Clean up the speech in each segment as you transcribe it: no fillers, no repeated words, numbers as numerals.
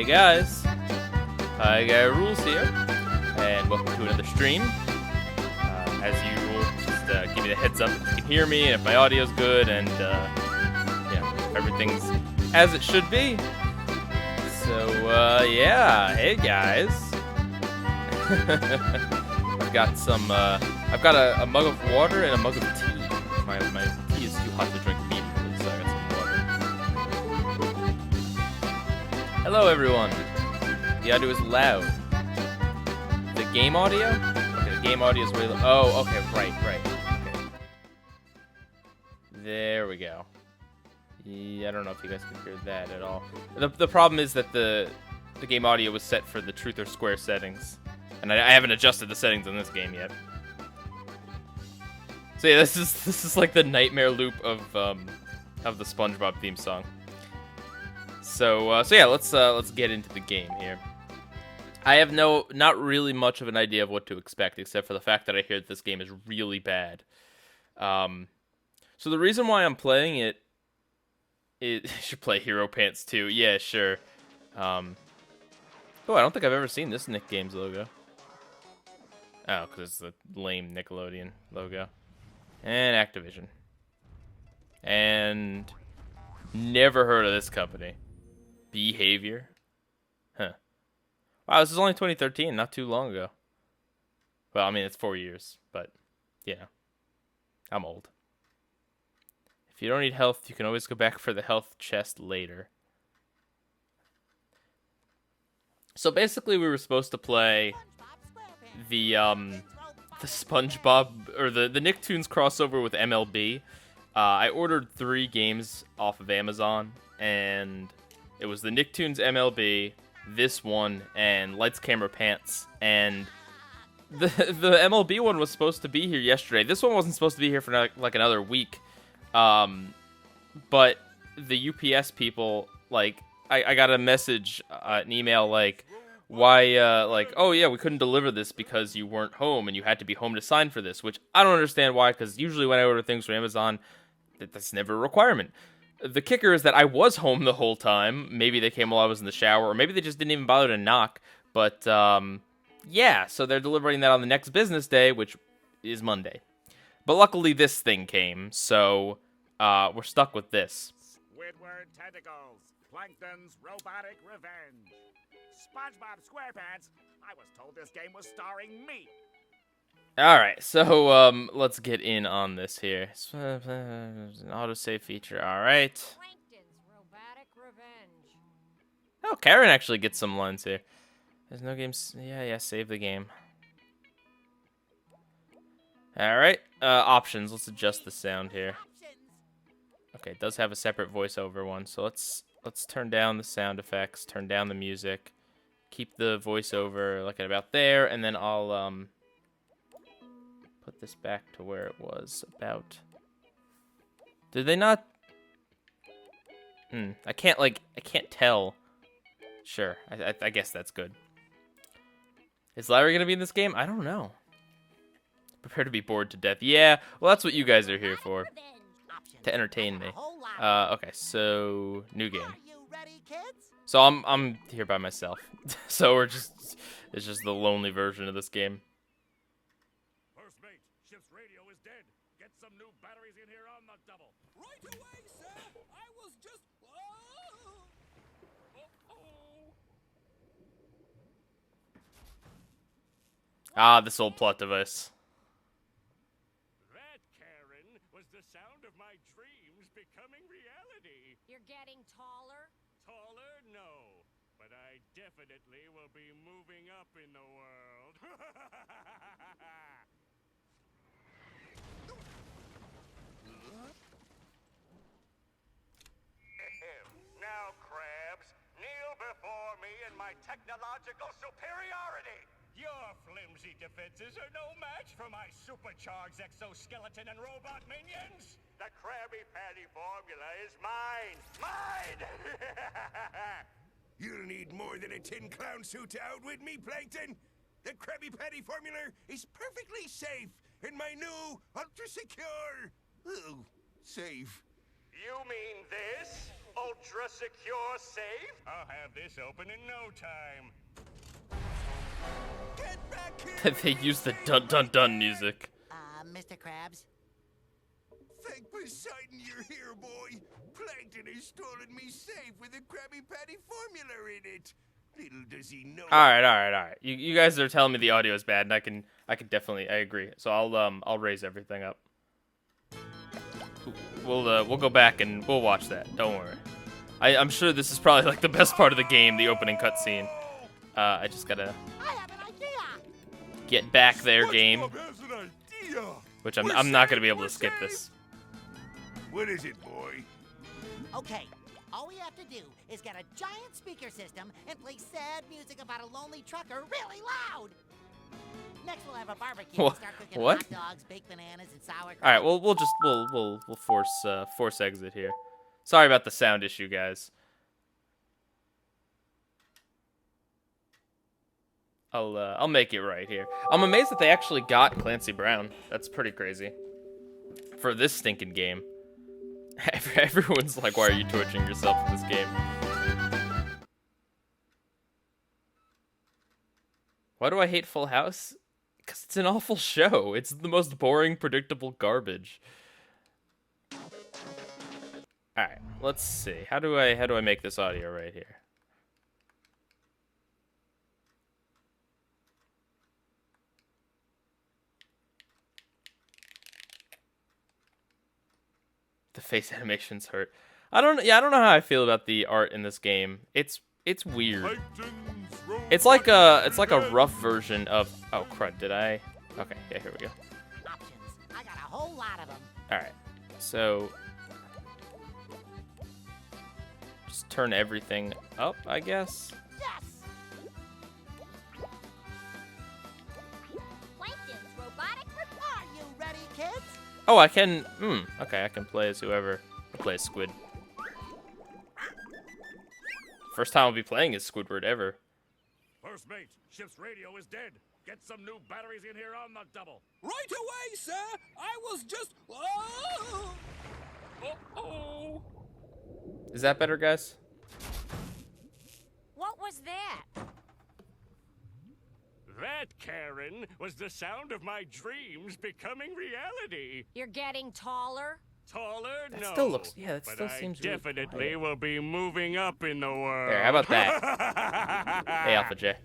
Guys, Pieguy Rules here, and welcome to another stream. As usual, just give me the heads up if you can hear me, and if my audio's good, and yeah, if everything's as it should be. So yeah, hey guys. I've got a mug of water and a mug of tea. My tea is too hot to drink immediately, so I got some water. Hello everyone. The audio is loud. The game audio? Okay, the game audio is really loud. Oh, okay, right. Okay. There we go. Yeah, I don't know if you guys can hear that at all. The problem is that the game audio was set for the truth or square settings. And I haven't adjusted the settings on this game yet. So yeah, this is like the nightmare loop of the SpongeBob theme song. So yeah, let's get into the game here. I have not really much of an idea of what to expect, except for the fact that I hear that this game is really bad. So the reason why I'm playing it, I should play Hero Pants 2. Yeah, sure. Oh, I don't think I've ever seen this Nick Games logo. Oh, because it's the lame Nickelodeon logo. And Activision. And never heard of this company. Behavior. Huh. Wow, this is only 2013, not too long ago. Well, I mean, it's 4 years, but, yeah. I'm old. If you don't need health, you can always go back for the health chest later. So basically, we were supposed to play the SpongeBob, or the Nicktoons crossover with MLB. I ordered 3 games off of Amazon, and it was the Nicktoons MLB, this one, and Lights Camera Pants. And the MLB one was supposed to be here yesterday. This one wasn't supposed to be here for like another week. But the UPS people, like, I got a message, an email, like, why, oh yeah, we couldn't deliver this because you weren't home and you had to be home to sign for this, which I don't understand why, because usually when I order things from Amazon, that's never a requirement. The kicker is that I was home the whole time. Maybe they came while I was in the shower, or maybe they just didn't even bother to knock. But, yeah, so they're delivering that on the next business day, which is Monday. But luckily this thing came, so we're stuck with this. Squidward Tentacles, Plankton's Robotic Revenge. SpongeBob SquarePants, I was told this game was starring me. Alright, so let's get in on this here. An autosave feature, alright. Plankton's Robotic Revenge. Oh, Karen actually gets some lines here. There's no games. Yeah, save the game. Alright, options. Let's adjust the sound here. Okay, it does have a separate voiceover one, so let's turn down the sound effects, turn down the music, keep the voiceover like at about there, and then I'll put this back to where it was about. Did they not? I can't tell. Sure, I guess that's good. Is Larry gonna be in this game? I don't know. Prepare to be bored to death. Yeah, well, that's what you guys are here for. To entertain me. Okay, so new game. So I'm here by myself. So it's just the lonely version of this game. First mate, ship's radio is dead. Get some new batteries in here on the double. Right away, sir. I was just. Ah, this old plot device. That, Karen, was the sound of my dreams becoming reality. You're getting taller? Taller? No. But I definitely will be moving up in the world. Now, crabs, kneel before me in my technological superiority. Your flimsy defenses are no match for my supercharged exoskeleton and robot minions. The Krabby Patty formula is mine. Mine! You'll need more than a tin clown suit to outwit me, Plankton. The Krabby Patty formula is perfectly safe in my new ultra-secure... safe. You mean this? ultra secure safe? I'll have this open in no time. Get back here! They use the dun dun dun music. Mr. Krabs? Thank Poseidon you're here, boy. Plankton has stolen me safe with a Krabby Patty formula in it. Little does he know. All right. You guys are telling me the audio is bad, and I can definitely, I agree. So I'll raise everything up. We'll go back and we'll watch that. Don't worry. I'm sure this is probably like the best part of the game, the opening cutscene. I just gotta I have an idea! get back there, game. SpongeBob has an idea. Which I'm not gonna be able to skip this. What is it, boy? Okay, all we have to do is get a giant speaker system and play sad music about a lonely trucker really loud. Next, we'll have a barbecue and start cooking What? hot dogs, baked bananas, and sauerkraut. All right, we'll force exit here. Sorry about the sound issue, guys. I'll make it right here. I'm amazed that they actually got Clancy Brown. That's pretty crazy for this stinking game. Everyone's like, "Why are you torturing yourself in this game?" Why do I hate Full House? Because it's an awful show. It's the most boring, predictable garbage. All right, let's see. How do I make this audio right here? The face animations hurt. I don't know how I feel about the art in this game. It's weird. It's like a rough version of. Oh crud! Did I? Okay, yeah, here we go. Options. I got a whole lot of them. All right, so just turn everything up, I guess. Yes! Plankton's robotic. Are you ready, kids? Oh, I can. Okay, I can play as whoever. I'll play as Squid. First time I'll be playing as Squidward ever. First mate, ship's radio is dead. Get some new batteries in here on the double. Right away, sir! I was just... Uh-oh. Is that better, guys? What was that? That, Karen, was the sound of my dreams becoming reality. You're getting taller? Taller? That No. still looks. Yeah, that But still I seems. Really definitely quiet. will be moving up in the world. There, how about that? Hey, Alpha J.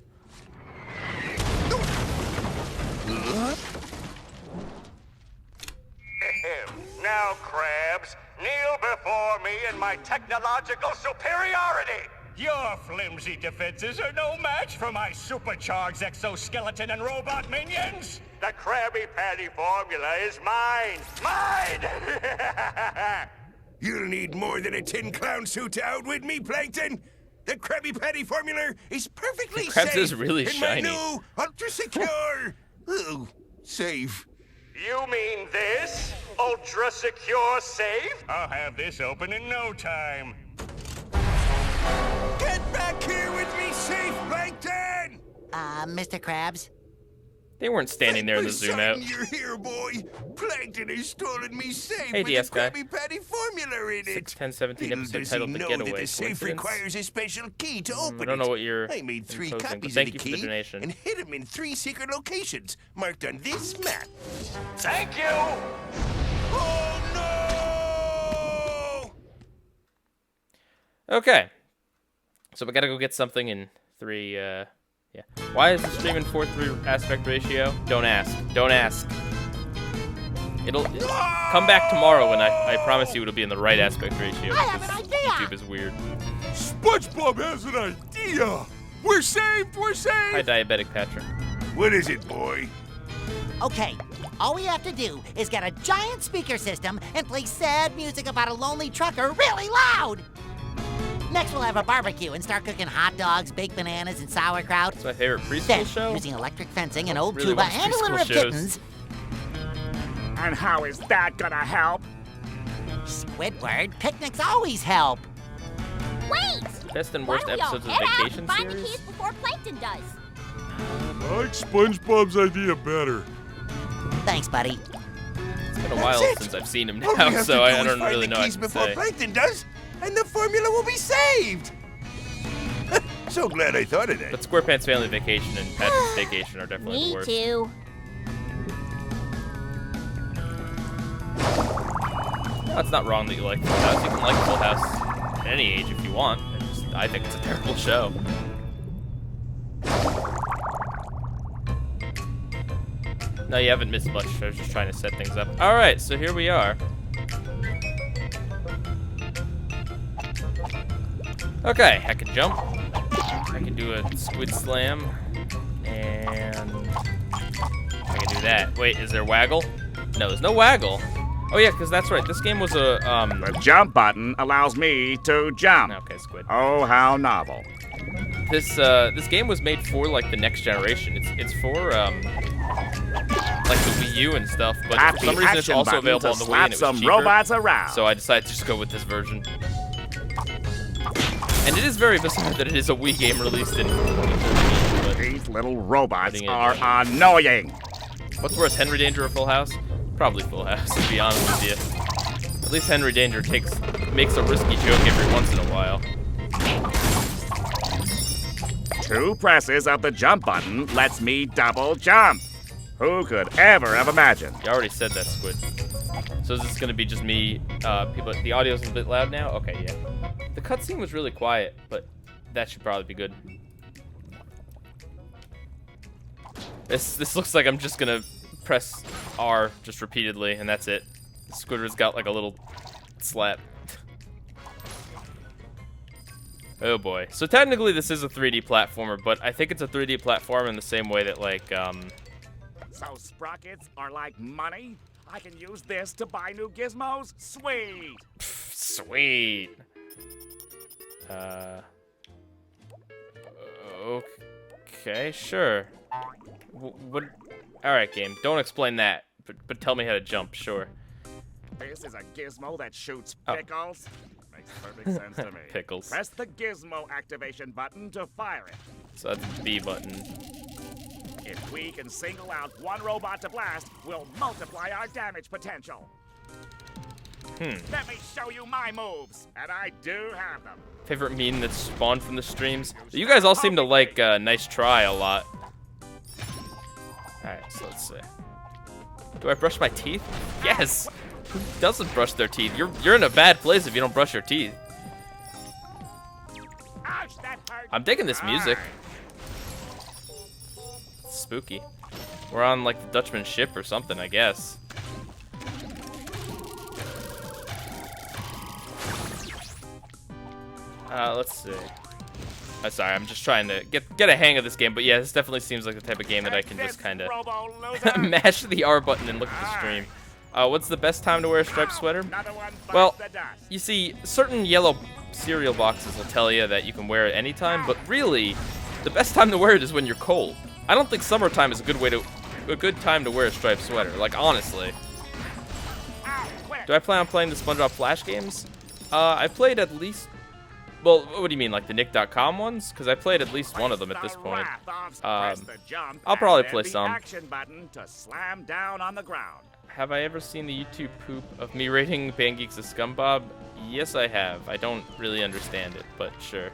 Now, crabs, kneel before me in my technological superiority. Your flimsy defenses are no match for my supercharged exoskeleton and robot minions. The Krabby Patty formula is mine. Mine! You'll need more than a tin clown suit to outwit me, Plankton. The Krabby Patty formula is perfectly The Krabs safe is really in shiny. my new ultra-secure... safe. You mean this? Ultra secure safe? I'll have this open in no time. Get back here with me, safe, Plankton! Mr. Krabs? They weren't standing there in the zoom out. Poseidon, you're here, boy. Plankton has stolen me safe Hey, with DS the guy. Krabby Patty formula in it. 6, 10, 17 Little episode does titled he The know Getaway. that the safe Coincidence? requires a special key to open it. I don't know what you're I made 3 imposing, but copies thank of you the for the key donation. and hid them in 3 secret locations marked on this map. Thank you! Oh no! Okay. So we gotta go get something in 3, yeah. Why is the stream in 4:3 aspect ratio? Don't ask. Don't ask. It'll come back tomorrow, and I promise you it'll be in the right aspect ratio. I have an because idea! YouTube is weird. SpongeBob has an idea! We're saved! We're saved! Hi, Diabetic Patrick. What is it, boy? Okay, all we have to do is get a giant speaker system and play sad music about a lonely trucker really loud. Next, we'll have a barbecue and start cooking hot dogs, baked bananas, and sauerkraut. It's my favorite preschool Then, show. using electric fencing, an old really tuba, watch and a litter preschool of shows. kittens, And how is that gonna help? Squidward, picnics always help. Wait! Best and Why worst don't we all episodes of head out Vacation and find the series. keys before Plankton does? I like SpongeBob's idea better. Thanks, buddy. It's been a while That's it. since I've seen him All we now, have so to I do is don't find really the know what keys to before say. Plankton does. and the formula will be saved. So glad I thought of that. But SquarePants Family Vacation and Patrick's Vacation are definitely the Me worst. too. No, it's not wrong that you like Full House. You can like Full House at any age if you want. I think it's a terrible show. No, you haven't missed much. I was just trying to set things up. Alright, so here we are. Okay, I can jump. I can do a squid slam. And I can do that. Wait, is there waggle? No, there's no waggle. Oh yeah, because that's right. This game was a The jump button allows me to jump. Okay, squid. Oh, how novel. This game was made for like the next generation. It's for like the Wii U and stuff, but Tap for some the reason it's action also button available to on the Wii slap and it was some cheaper. robots around. So I decided to just go with this version. And it is very bizarre that it is a Wii game released in 2013. But These little robots Putting it are in. annoying. what's worse, Henry Danger or Full House? Probably Full House, to be honest with you. At least Henry Danger makes a risky joke every once in a while. 2 presses of the jump button lets me double jump. Who could ever have imagined? You already said that, Squid. So is this gonna be just me? The audio's a bit loud now. Okay, yeah. The cutscene was really quiet, but that should probably be good. This looks like I'm just gonna press R just repeatedly, and that's it. Squidward's got like a little slap. Oh boy. So technically this is a 3D platformer, but I think it's a 3D platformer in the same way that like So sprockets are like money? I can use this to buy new gizmos? Sweet! sweet. Okay, sure. What? All right, game. Don't explain that, but tell me how to jump. Sure. This is a gizmo that shoots Oh. pickles. Makes perfect sense to me. Pickles. Press the gizmo activation button to fire it. So that's the B button. If we can single out one robot to blast, we'll multiply our damage potential. Let me show you my moves, and I do have them. Favorite meme that spawned from the streams. You guys all seem to like Nice Try a lot. Alright, so let's see. Do I brush my teeth? Yes! Who doesn't brush their teeth? You're in a bad place if you don't brush your teeth. Ouch, that hurt. I'm digging this music. It's spooky. We're on like the Dutchman ship or something, I guess. Let's see. Sorry, I'm just trying to get a hang of this game, but yeah, this definitely seems like the type of game that I can just kind of mash the R button and look at the stream. What's the best time to wear a striped sweater? Well, you see, certain yellow cereal boxes will tell you that you can wear it anytime, but really, the best time to wear it is when you're cold. I don't think summertime is a good time to wear a striped sweater. Like honestly. Do I plan on playing the SpongeBob Flash games? I played at least. Well, what do you mean, like the Nick.com ones? Because I played at least one of them at this point. I'll probably play some. Action button to slam down on the ground. Have I ever seen the YouTube poop of me rating Pancakes a scumbob? Yes, I have. I don't really understand it, but sure.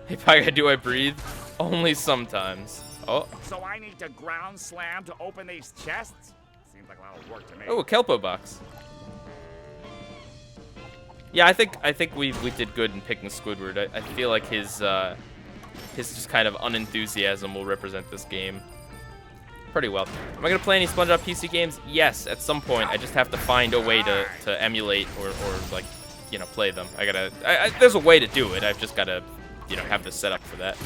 Hey, Pieguy, do I breathe? Only sometimes. Oh. So I need to ground slam to open these chests? Seems like a lot of work to me. Oh, a Kelpo box. Yeah, I think we did good in picking Squidward. I feel like his just kind of unenthusiasm will represent this game pretty well. Am I gonna play any SpongeBob PC games? Yes, at some point. I just have to find a way to emulate or like, you know, play them. There's a way to do it. I've just gotta, you know, have this set up for that.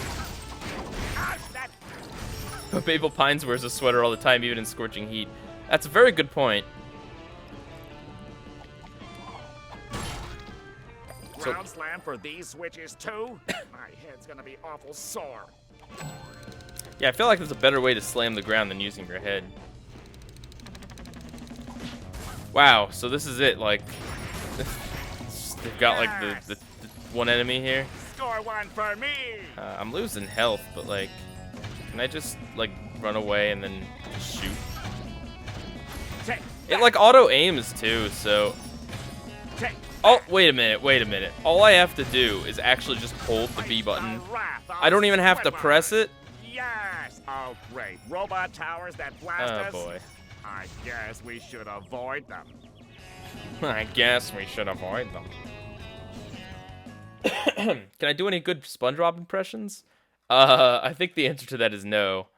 But Babel Pines wears a sweater all the time, even in scorching heat. That's a very good point. Ground slam for these switches too? My head's gonna be awful sore. Yeah, I feel like there's a better way to slam the ground than using your head. Wow, so this is it, like... they've got, like, the one enemy here. Score one for me! I'm losing health, but, like... Can I just, like, run away and then shoot? It, like, auto-aims, too, so... Oh, wait a minute. All I have to do is actually just hold the B button. I don't even have to press it. Yes! Oh, great. Robot towers that blast us? Oh, boy. I guess we should avoid them. I guess we should avoid them. Can I do any good SpongeBob impressions? I think the answer to that is no.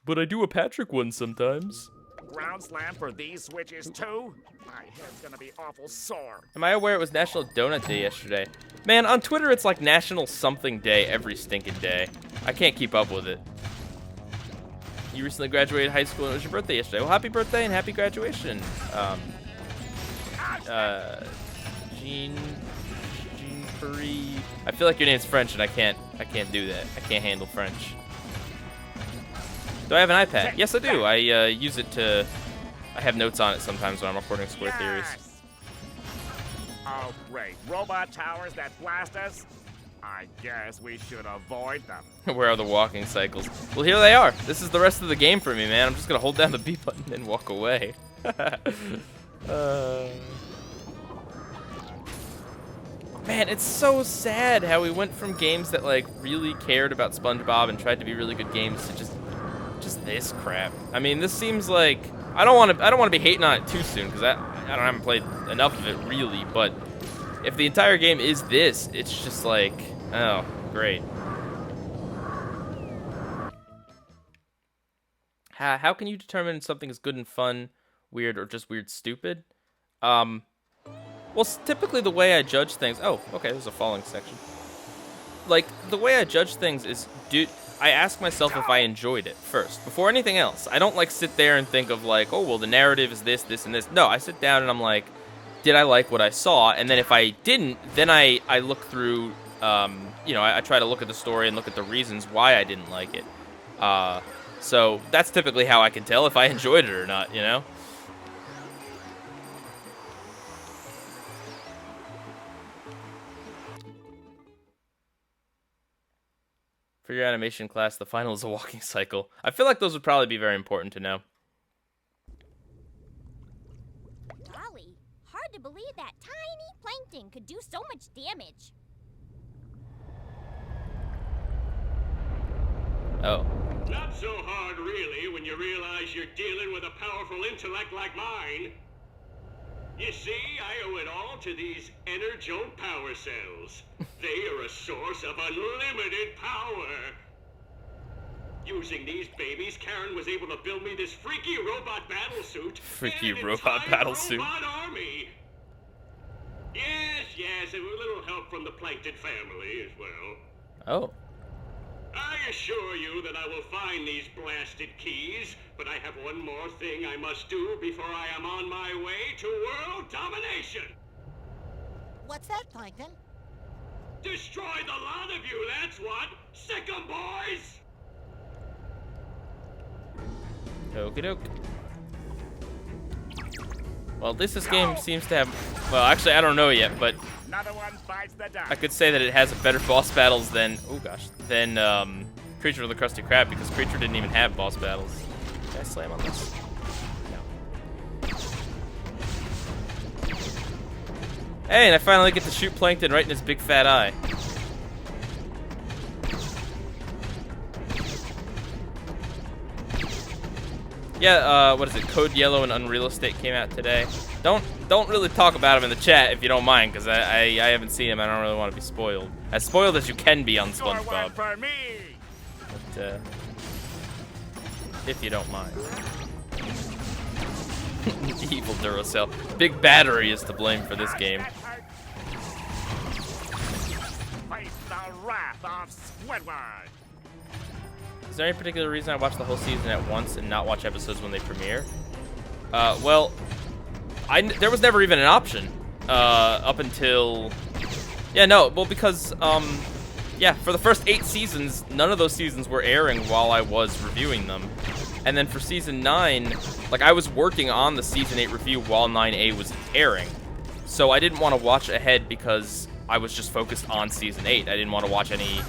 But I do a Patrick one sometimes. Ground slam for these switches too? My head's gonna be awful sore. Am I aware it was National Donut Day yesterday? Man, on Twitter it's like National Something Day every stinking day. I can't keep up with it. You recently graduated high school and it was your birthday yesterday. Well, happy birthday and happy graduation. Jean Marie. I feel like your name's French and I can't do that. I can't handle French. Do I have an iPad? Yes, I do. I use it to. I have notes on it sometimes when I'm recording Square Theories. Oh, great. Robot towers that blast us? I guess we should avoid them. Where are the walking cycles? Well, here they are. This is the rest of the game for me, man. I'm just gonna hold down the B button and walk away. Man, it's so sad how we went from games that like really cared about SpongeBob and tried to be really good games to just this crap. I mean, this seems like I don't want to be hating on it too soon because I haven't played enough of it really. But if the entire game is this, it's just like, oh, great. How can you determine if something is good and fun, weird, or just weird stupid? Well, typically the way I judge things. Oh, okay, there's a falling section. Like the way I judge things is, I ask myself if I enjoyed it first, before anything else. I don't like sit there and think of like, oh, well, the narrative is this, this, and this. No, I sit down and I'm like, did I like what I saw? And then if I didn't, then I look through, I try to look at the story and look at the reasons why I didn't like it. So that's typically how I can tell if I enjoyed it or not, you know? For your animation class, the final is a walking cycle. I feel like those would probably be very important to know. Golly, hard to believe that tiny Plankton could do so much damage. Oh. Not so hard, really, when you realize you're dealing with a powerful intellect like mine. You see, I owe it all to these Energon power cells. They are a source of unlimited power. Using these babies, Karen was able to build me this freaky robot battlesuit. Freaky robot battlesuit. Robot army. Yes, and a little help from the Plankton family as well. Oh. I assure you that I will find these blasted keys, but I have one more thing I must do before I am on my way to world domination. What's that, Plankton? Destroy the lot of you, that's what. Sick 'em, boys. Okie doke. Well, this game seems to have. Well, actually, I don't know yet, but Another one bites the dust. I could say that it has better boss battles than than Creature of the Krusty Krab, because Creature didn't even have boss battles. Can I slam on this? No. Hey, and I finally get to shoot Plankton right in his big fat eye. Yeah, what is it? Code Yellow and Unreal Estate came out today. Don't really talk about them in the chat if you don't mind, because I haven't seen them. I don't really want to be spoiled. As spoiled as you can be on SpongeBob. For me. But, if you don't mind. Evil Duracell. Big Battery is to blame for this game. Face the wrath of Squidward. Is there any particular reason I watch the whole season at once and not watch episodes when they premiere? Well, there was never even an option up until... Yeah, no, well, because, yeah, for the first 8 seasons, none of those seasons were airing while I was reviewing them. And then for Season 9, like, I was working on the Season 8 review while 9A was airing. So I didn't want to watch ahead because I was just focused on Season 8. I didn't want to watch any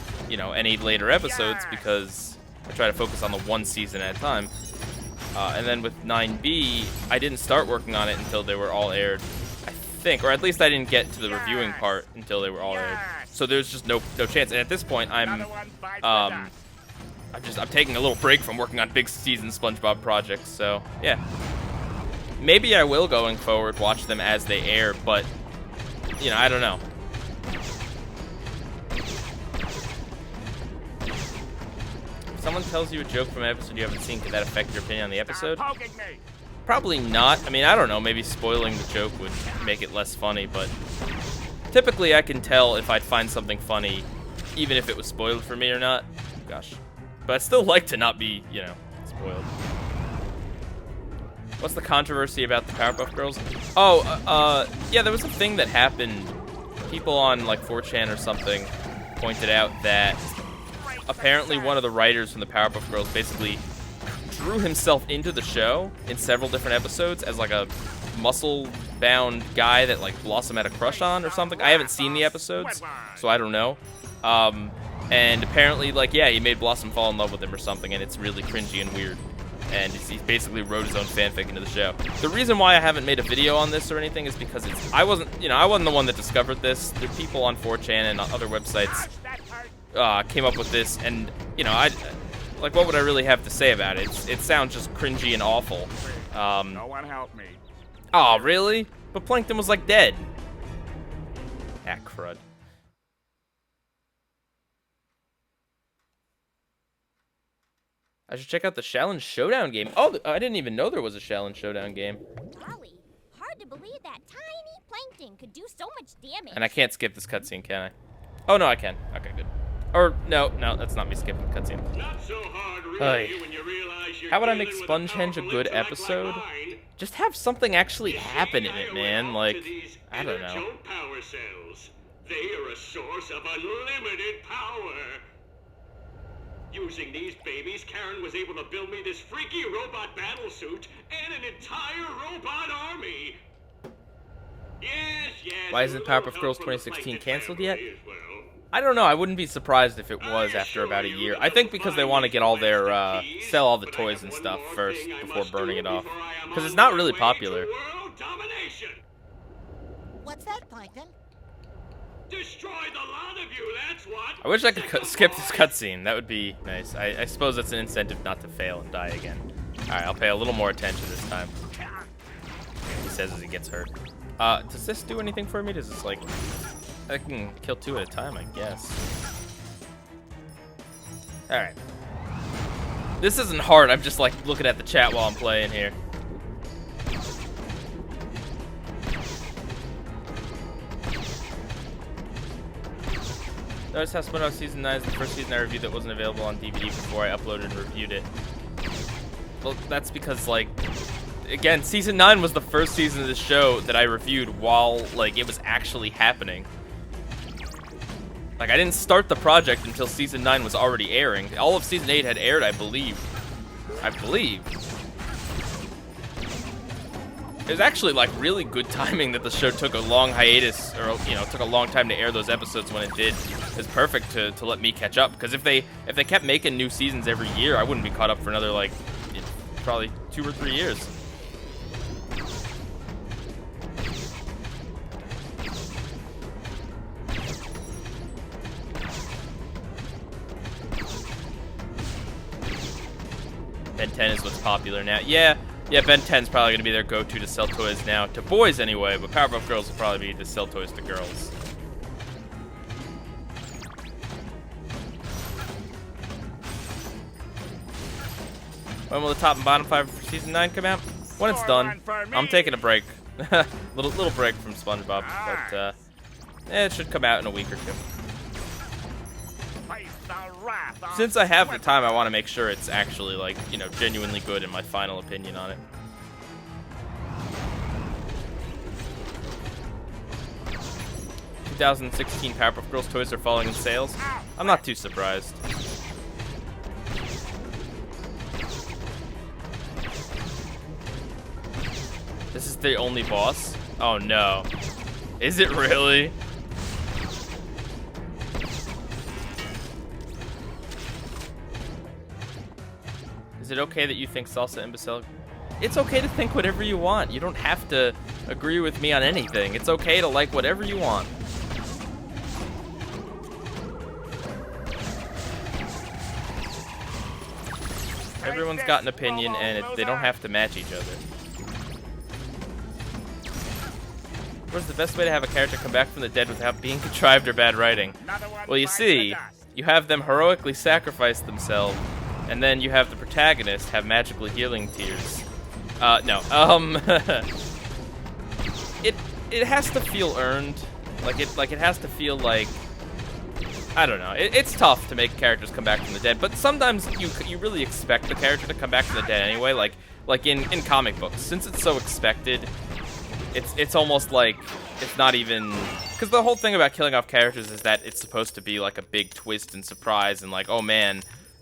later episodes because I try to focus on the one season at a time. And then with 9B, I didn't start working on it until they were all aired. I think, or at least I didn't get to the reviewing part until they were all aired. So there's just no chance. And at this point, I'm taking a little break from working on big season SpongeBob projects. So yeah, maybe I will going forward watch them as they air, but you know, I don't know. If someone tells you a joke from an episode you haven't seen, could that affect your opinion on the episode? Probably not. I mean, I don't know. Maybe spoiling the joke would make it less funny, but typically I can tell if I'd find something funny, even if it was spoiled for me or not. Gosh. But I'd still like to not be, you know, spoiled. What's the controversy about the Powerpuff Girls? Oh, yeah, there was a thing that happened. People on, like, 4chan or something pointed out that apparently one of the writers from the Powerpuff Girls basically drew himself into the show in several different episodes as like a muscle-bound guy that like Blossom had a crush on or something. I haven't seen the episodes, so I don't know. And apparently, like, yeah, he made Blossom fall in love with him or something, and it's really cringy and weird. And he basically wrote his own fanfic into the show. The reason why I haven't made a video on this or anything is because I wasn't the one that discovered this. The people on 4chan and other websites came up with this, and you know, like, what would I really have to say about it? It sounds just cringy and awful. No one help me. Oh, really? But Plankton was, like, dead. Ah, crud. I should check out the Challenge Showdown game. Oh, I didn't even know there was a Challenge Showdown game. Golly, hard to believe that tiny Plankton could do so much damage. And I can't skip this cutscene, can I? Oh, no, I can. Okay, good. Or, no, that's not me skipping the cutscene. Not so hard, really, when you realize you're how would I make dealing with Spongehenge a powerful good intellect episode? like mine. Just have something actually You see, happen in I it, owe man. all Like, to these I don't know. energon power cells. They are a source of unlimited power. Using these babies, Karen was able to build me this freaky robot battlesuit and an entire robot army. Yes. Why isn't a little Powerpuff help Girls from the 2016 Plankton canceled yet? family as well. I don't know. I wouldn't be surprised if it was after about a year. I think because they want to get all their, sell all the toys and stuff first before burning it off. Because it's not really popular. What's that, Plankton? Destroy the lot of you, that's what. I wish I could skip this cutscene. That would be nice. I suppose that's an incentive not to fail and die again. Alright, I'll pay a little more attention this time. He says as he gets hurt. Does this do anything for me? Does this, like... I can kill 2 at a time, I guess. Alright. This isn't hard. I'm just, like, looking at the chat while I'm playing here. Notice how SpongeBob Season 9 is the first season I reviewed that wasn't available on DVD before I uploaded and reviewed it. Well, that's because, like... Again, Season 9 was the first season of the show that I reviewed while, like, it was actually happening. Like, I didn't start the project until Season 9 was already airing. All of Season 8 had aired, I believe. It was actually, like, really good timing that the show took a long hiatus, or, you know, took a long time to air those episodes when it did. It's perfect to let me catch up, because if they kept making new seasons every year, I wouldn't be caught up for another, like, probably 2 or 3 years. Ben 10 is what's popular now. Yeah, Ben 10's probably going to be their go-to to sell toys now. To boys, anyway, but Powerpuff Girls will probably be to sell toys to girls. When will the top and bottom 5 for Season 9 come out? When it's done. I'm taking a break. little break from SpongeBob, but it should come out in a week or 2. Since I have the time, I want to make sure it's actually, like, you know, genuinely good in my final opinion on it. ...2016 Powerpuff Girls toys are falling in sales. I'm not too surprised. This is the only boss? Oh no. Is it really? Is it okay that you think Salsa Imbecile... it's okay to think whatever you want. You don't have to agree with me on anything. It's okay to like whatever you want. Everyone's got an opinion, and they don't have to match each other. What's the best way to have a character come back from the dead without being contrived or bad writing? Well, you see, you have them heroically sacrifice themselves, and then you have the protagonist have magical healing tears. No. It has to feel earned. Like it has to feel like, I don't know. It's tough to make characters come back from the dead, but sometimes you really expect the character to come back from the dead anyway. Like in comic books, since it's so expected, it's almost like it's not even, because the whole thing about killing off characters is that it's supposed to be like a big twist and surprise and like, oh man,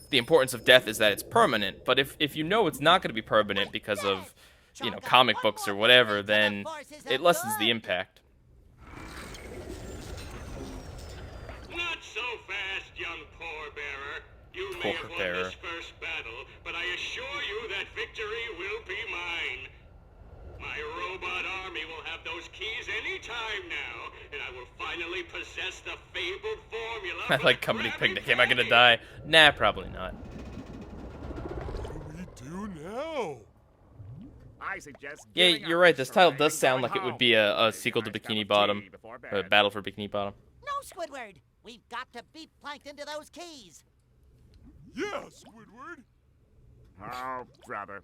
the importance of death is that it's permanent. But if you know it's not going to be permanent because of, you know, comic books or whatever, then it lessens the impact. Not so fast, young pallbearer. You may have won this first battle, but I assure you that victory will be mine. My robot army will have those keys any time now, and I will finally possess the fabled formula. I like Company Picnic. Am I gonna die? Nah, probably not. What do we do now? I suggest Yeah, you're right. This title does sound like it would be a sequel to Bikini Bottom, a Battle for Bikini Bottom. No, Squidward. We've got to beat Plankton to those keys. Yeah, Squidward. Oh, brother.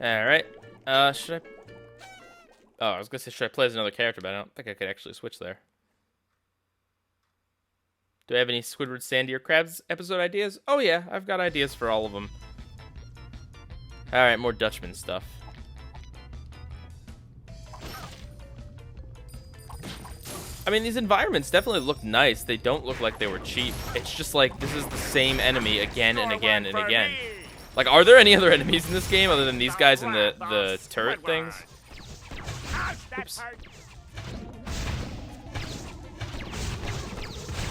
Alright. Should I... Oh, I was gonna say, should I play as another character, but I don't think I could actually switch there. Do I have any Squidward, Sandy, or Krabs episode ideas? Oh yeah, I've got ideas for all of them. Alright, more Dutchman stuff. I mean, these environments definitely look nice. They don't look like they were cheap. It's just like, this is the same enemy again and again and again. Like, are there any other enemies in this game other than these guys and the turret things? Oops.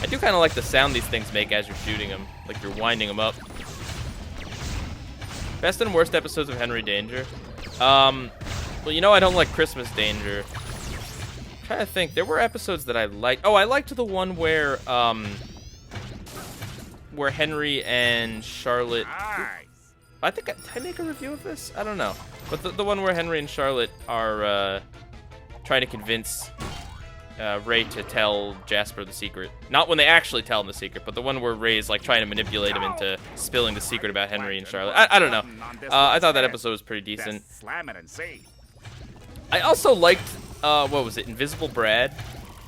I do kind of like the sound these things make as you're shooting them. Like you're winding them up. Best and worst episodes of Henry Danger. Well, you know I don't like Christmas Danger. I'm trying to think. There were episodes that I liked. Oh, I liked the one where Henry and Charlotte... I think did I make a review of this? I don't know. But the one where Henry and Charlotte are trying to convince Ray to tell Jasper the secret. Not when they actually tell him the secret, but the one where Ray's like trying to manipulate him into spilling the secret about Henry and Charlotte. I don't know. I thought that episode was pretty decent. I also liked, what was it, Invisible Brad?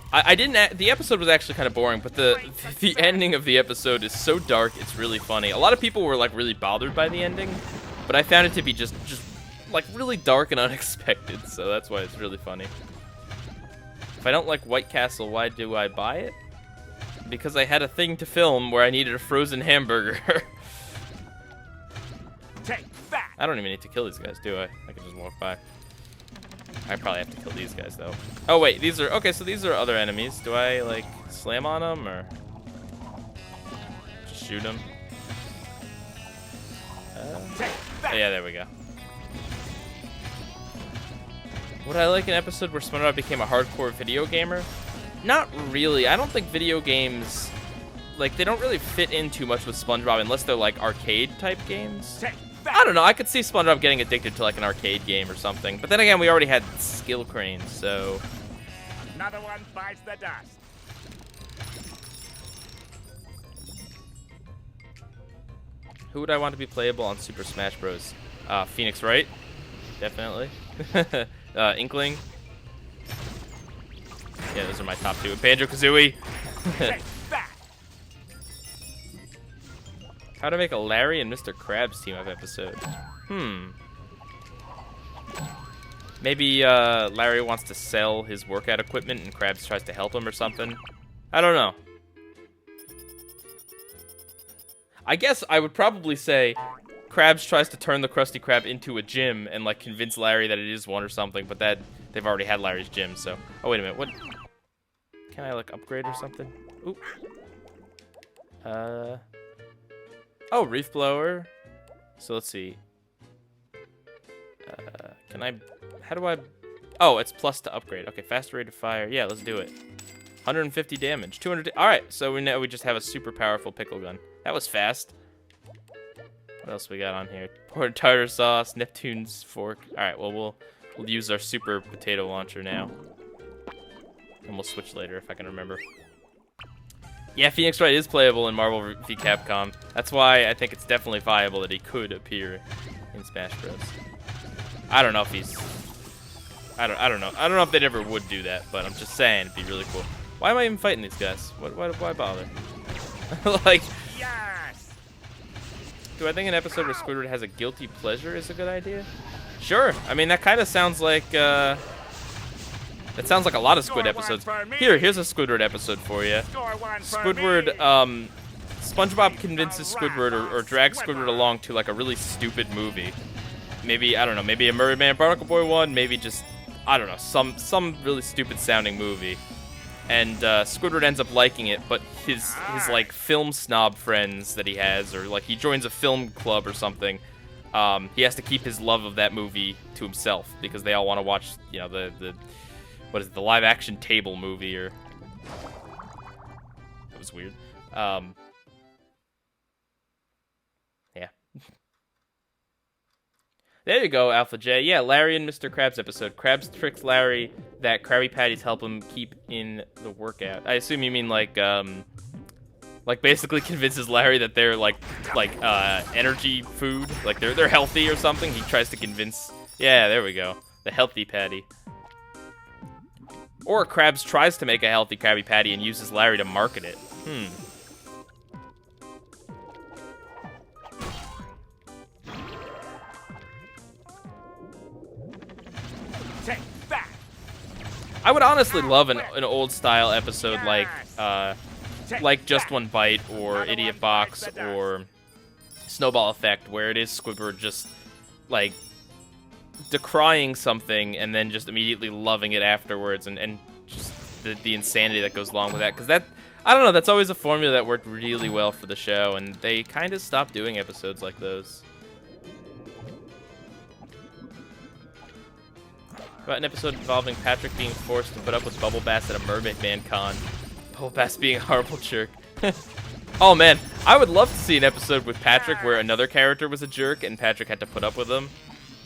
I didn't. The episode was actually kind of boring, but the ending of the episode is so dark. It's really funny. A lot of people were like really bothered by the ending, but I found it to be just like really dark and unexpected. So that's why it's really funny. If I don't like White Castle, why do I buy it? Because I had a thing to film where I needed a frozen hamburger. I don't even need to kill these guys, do I? I can just walk by. I probably have to kill these guys, though. Oh, wait, these are... Okay, so these are other enemies. Do I, like, slam on them, or... just shoot them? Oh, yeah, there we go. Would I like an episode where SpongeBob became a hardcore video gamer? Not really. I don't think video games... Like, they don't really fit in too much with SpongeBob unless they're, like, arcade-type games. I don't know, I could see SpongeBob getting addicted to like an arcade game or something. But then again, we already had skill cranes, so... Another one bites the dust. Who would I want to be playable on Super Smash Bros? Phoenix Wright, definitely. Inkling. Yeah, those are my top two. Banjo-Kazooie. How to make a Larry and Mr. Krabs team-up episode. Maybe Larry wants to sell his workout equipment and Krabs tries to help him or something. I don't know. I guess I would probably say Krabs tries to turn the Krusty Krab into a gym and like convince Larry that it is one or something, but that they've already had Larry's gym, so... Oh, wait a minute, what? Can I like upgrade or something? Oop. Oh, reef blower. So let's see. Can I? How do I? Oh, it's plus to upgrade. Okay, faster rate of fire. Yeah, let's do it. 150 damage. 200. All right, so we just have a super powerful pickle gun. That was fast. What else we got on here? Poured tartar sauce, Neptune's fork. All right, well we'll use our super potato launcher now, and we'll switch later if I can remember. Yeah, Phoenix Wright is playable in Marvel v Capcom. That's why I think it's definitely viable that he could appear in Smash Bros. I don't know if he's. I don't know. I don't know if they ever would do that, but I'm just saying it'd be really cool. Why am I even fighting these guys? Why bother? Like, Yes! do I think an episode where Squidward has a guilty pleasure is a good idea? Sure. I mean, that kind of sounds like that sounds like a lot of Squid episodes. Here's a Squidward episode for you. Squidward, SpongeBob convinces Squidward or drags Squidward along to like a really stupid movie. Maybe, I don't know, maybe a Mermaid Man Barnacle Boy one, maybe just, I don't know, some really stupid sounding movie. And Squidward ends up liking it, but his like film snob friends that he has, or like he joins a film club or something, he has to keep his love of that movie to himself because they all want to watch, you know, the what is it, the live action Table movie, or that was weird. Yeah. There you go, Alpha J. Yeah, Larry and Mr. Krabs episode. Krabs tricks Larry that Krabby Patties help him keep in the workout. I assume you mean like basically convinces Larry that they're like energy food, like they're healthy or something. He tries to convince. Yeah, there we go. The healthy patty. Or Krabs tries to make a healthy Krabby Patty and uses Larry to market it. Take that! I would honestly love an old style episode like Just One Bite or Idiot Box or Snowball Effect, where it is Squidward just like decrying something and then just immediately loving it afterwards, and just the insanity that goes along with that. Because that, I don't know, that's always a formula that worked really well for the show, and they kind of stopped doing episodes like those. About an episode involving Patrick being forced to put up with Bubble Bass at a Mermaid Man con. Bubble Bass being a horrible jerk. Oh man, I would love to see an episode with Patrick where another character was a jerk and Patrick had to put up with him.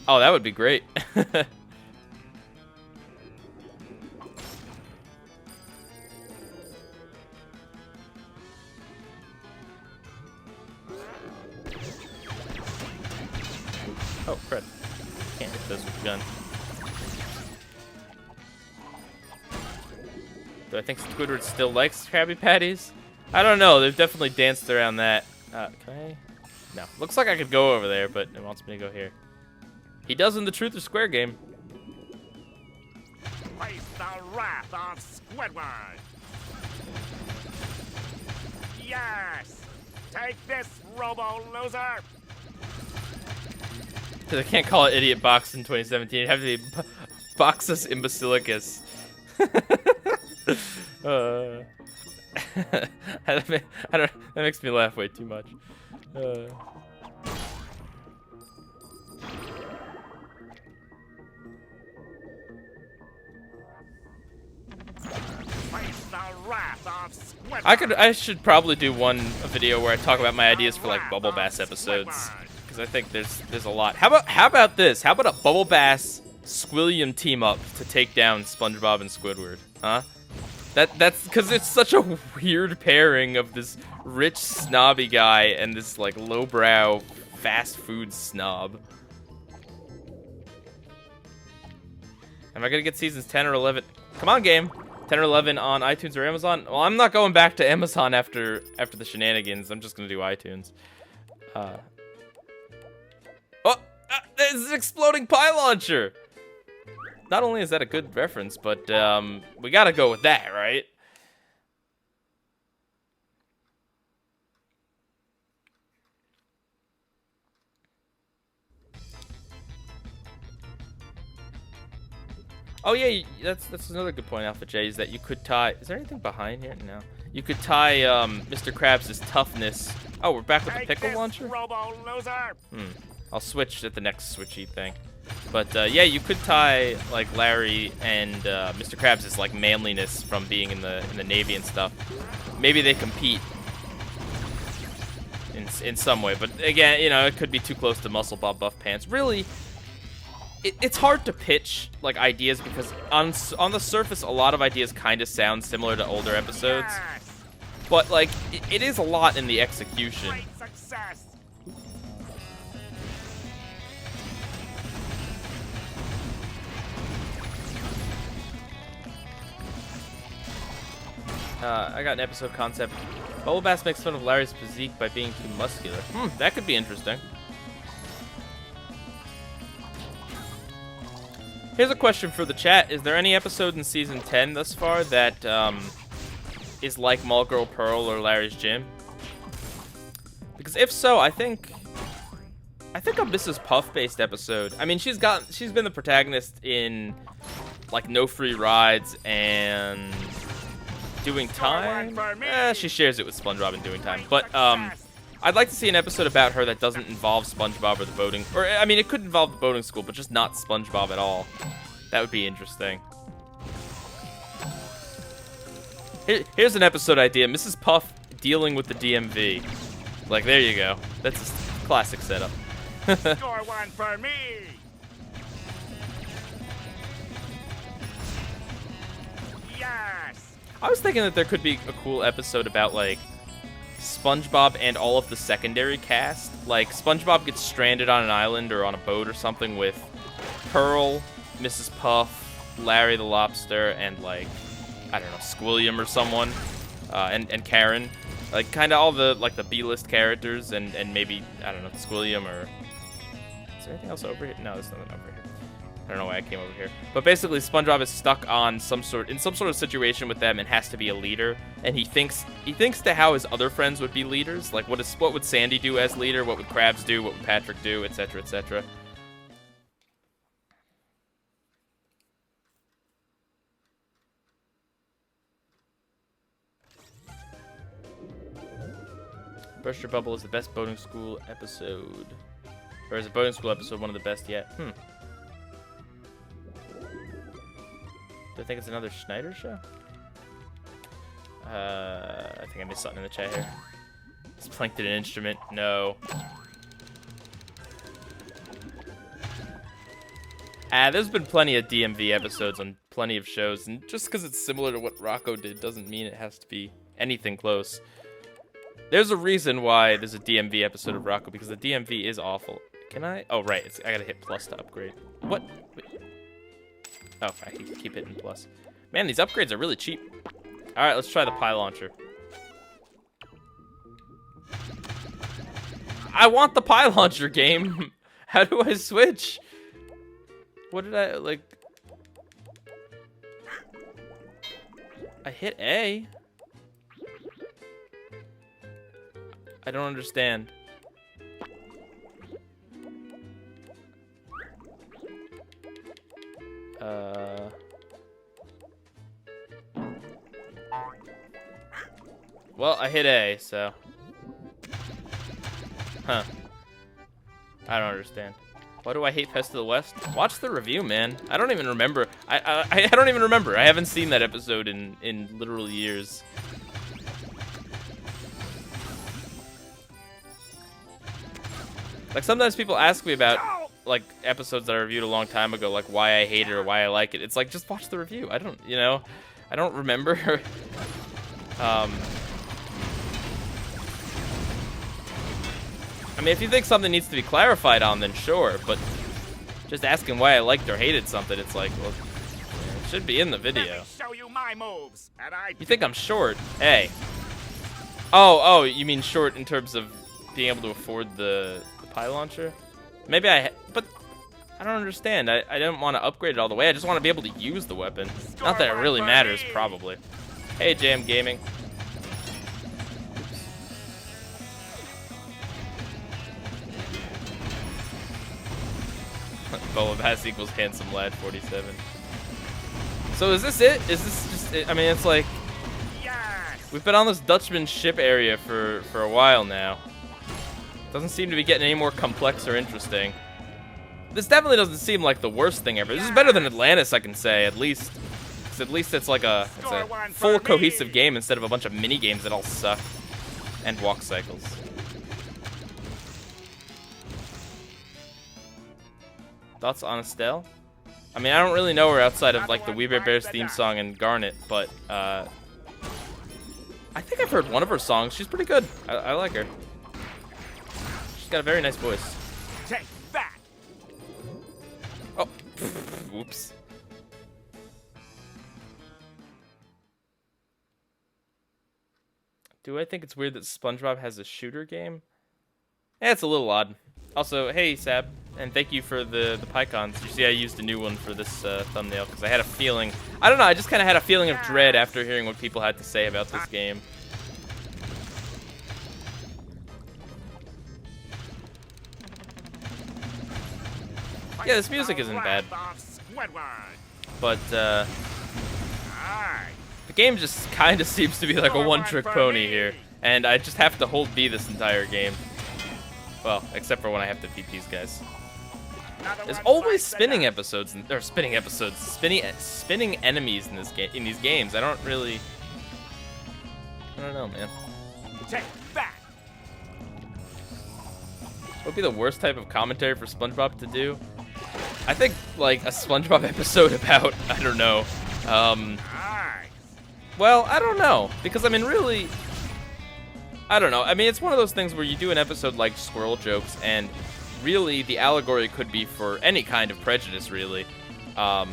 Oh, that would be great. Oh, crud. Can't hit those with the gun. Do I think Squidward still likes Krabby Patties? I don't know. They've definitely danced around that. Can I? No. Looks like I could go over there, but it wants me to go here. He does in the Truth or Square game. Face the wrath of Squidward! Yes! Take this, Robo-Loser! Because I can't call it Idiot Box in 2017. It'd have to be Boxus Imbecilicus. That makes me laugh way too much. I should probably do a video where I talk about my ideas for like Bubble Bass episodes, because I think there's a lot. How about this? How about a Bubble Bass Squilliam team up to take down SpongeBob and Squidward? Huh? That's because it's such a weird pairing of this rich snobby guy and this like lowbrow fast food snob. Am I gonna get seasons 10 or 11? Come on, game. 10 or 11 on iTunes or Amazon? Well, I'm not going back to Amazon after the shenanigans. I'm just gonna do iTunes. There's an exploding pie launcher! Not only is that a good reference, but we gotta go with that, right? Oh yeah, that's another good point, Alpha J, is that you could tie. Is there anything behind here? No. You could tie Mr. Krabs' toughness Oh, we're back with the Take pickle this, launcher? Robo loser. I'll switch at the next switchy thing. But yeah, you could tie like Larry and Mr. Krabs' like manliness from being in the Navy and stuff. Maybe they compete in some way. But again, you know, it could be too close to Muscle Bob Buff Pants. Really, it's hard to pitch like ideas because on the surface, a lot of ideas kind of sound similar to older episodes. Yes. But like, it is a lot in the execution. Great success. I got an episode concept. Bubble Bass makes fun of Larry's physique by being too muscular. That could be interesting. Here's a question for the chat. Is there any episode in Season 10 thus far that is like Mall Girl Pearl or Larry's Gym? Because if so, I think a Mrs. Puff-based episode. I mean, she's been the protagonist in like No Free Rides and Doing Time. She shares it with SpongeBob in Doing Time. But I'd like to see an episode about her that doesn't involve SpongeBob or the boating, or I mean, it could involve the boating school, but just not SpongeBob at all. That would be interesting. Here's an episode idea: Mrs. Puff dealing with the DMV. Like, there you go. That's a classic setup. Score one for me. Yes. I was thinking that there could be a cool episode about, like, SpongeBob and all of the secondary cast. Like, SpongeBob gets stranded on an island or on a boat or something with Pearl, Mrs. Puff, Larry the Lobster, and, like, I don't know, Squilliam or someone, and Karen. Like, kind of all the, like, the B-list characters, and maybe, I don't know, Squilliam or... Is there anything else over here? No, there's nothing over here. I don't know why I came over here. But basically, SpongeBob is stuck on some sort of situation with them and has to be a leader. And he thinks to how his other friends would be leaders. Like, what would Sandy do as leader? What would Krabs do? What would Patrick do? Etc. Etc. Burst Your Bubble is the best boating school episode. Or is a boating school episode one of the best yet? Do I think it's another Schneider show? I think I missed something in the chat here. Is Plankton an instrument? No. There's been plenty of DMV episodes on plenty of shows, and just because it's similar to what Rocco did doesn't mean it has to be anything close. There's a reason why there's a DMV episode of Rocco, because the DMV is awful. Can I? Oh, right. I gotta hit plus to upgrade. What? Wait. Oh, I keep hitting plus. Man, these upgrades are really cheap. All right, let's try the pie launcher. I want the pie launcher game. How do I switch? What did I, like... I hit A. I don't understand. Well, I hit A, so... Huh. I don't understand. Why do I hate Pest of the West? Watch the review, man. I don't even remember. I don't even remember. I haven't seen that episode in literal years. Like, sometimes people ask me about, like, episodes that I reviewed a long time ago, like, why I hate it or why I like it. It's like, just watch the review. I don't, you know, I don't remember. I mean, if you think something needs to be clarified on, then sure, but just asking why I liked or hated something, it's like, well, it should be in the video. Let me show you my moves, and You think I'm short? Hey. Oh, you mean short in terms of being able to afford the pie launcher? Maybe but I don't understand. I don't want to upgrade it all the way. I just want to be able to use the weapon. Not that it really matters, probably. Hey, Jam Gaming. Boba Bass equals handsome lad 47. So is this it? Is this just it? I mean, it's like... Yes! We've been on this Dutchman ship area for a while now. Doesn't seem to be getting any more complex or interesting. This definitely doesn't seem like the worst thing ever. This is better than Atlantis, I can say, at least. 'Cause at least it's like a full cohesive game instead of a bunch of mini games that all suck. And walk cycles. Thoughts on Estelle? I mean, I don't really know her outside of like the We Bare Bears theme song and Garnet, but I think I've heard one of her songs. She's pretty good. I like her. She's got a very nice voice. Take that. Oh, whoops. Do I think it's weird that SpongeBob has a shooter game? Yeah, it's a little odd. Also, hey, Sab, and thank you for the PyCons. You see I used a new one for this thumbnail because I had a feeling... I don't know, I just kind of had a feeling of dread after hearing what people had to say about this game. Yeah, this music isn't bad. But, the game just kind of seems to be like a one-trick pony here. And I just have to hold B this entire game. Well, except for when I have to beat these guys. There's always spinning episodes, spinning enemies in this game, in these games. I don't know, man. Take that. What would be the worst type of commentary for SpongeBob to do? I think like a SpongeBob episode about, I don't know. Well, I don't know, because I mean, really, I don't know. I mean, it's one of those things where you do an episode like Squirrel Jokes, and really the allegory could be for any kind of prejudice, really. I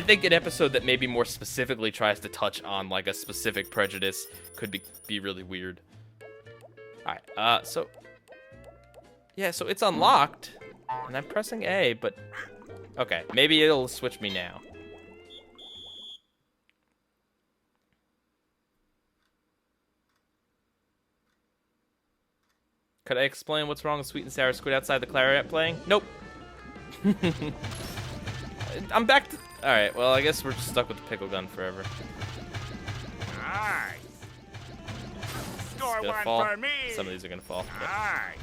think an episode that maybe more specifically tries to touch on like a specific prejudice could be really weird. All right, so yeah, so it's unlocked, and I'm pressing A, but okay, maybe it'll switch me now. Could I explain what's wrong with Sweet and Sour Squid outside the clarinet playing? Nope. I'm back to... Alright, well, I guess we're just stuck with the pickle gun forever. Nice. Score It's gonna one fall. for me. Some of these are gonna fall. But... Nice.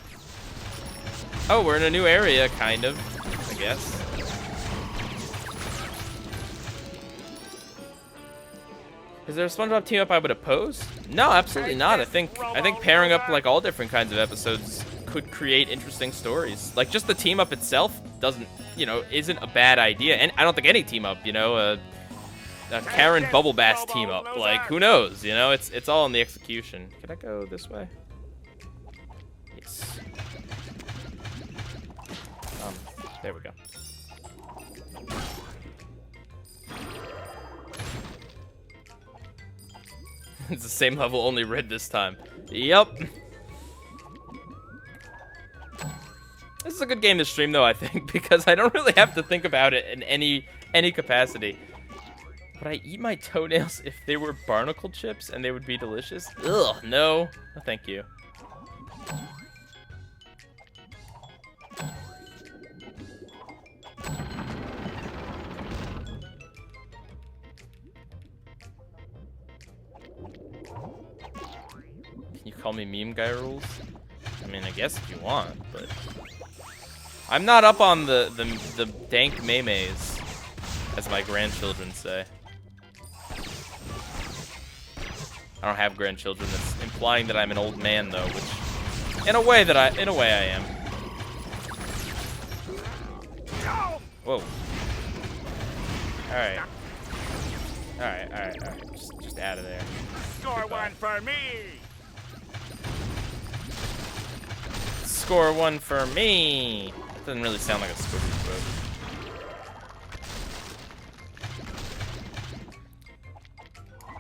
Oh, we're in a new area, kind of, I guess. Is there a SpongeBob team up I would oppose? No, absolutely not. I think pairing up like all different kinds of episodes could create interesting stories. Like just the team up itself doesn't, isn't a bad idea. And I don't think any team up, a Karen Bubble Bass team up. Like who knows? It's all in the execution. Can I go this way? Yes. There we go. It's the same level, only red this time. Yup. This is a good game to stream, though, I think, because I don't really have to think about it in any capacity. Would I eat my toenails if they were barnacle chips and they would be delicious? Ugh, no. No, thank you. You call me meme guy rules? I mean, I guess if you want, but I'm not up on the dank memes, as my grandchildren say. I don't have grandchildren. That's implying that I'm an old man, though, which, in a way, I am. Whoa. All right. Just out of there. Score one for me. Score one for me. That doesn't really sound like a Squidward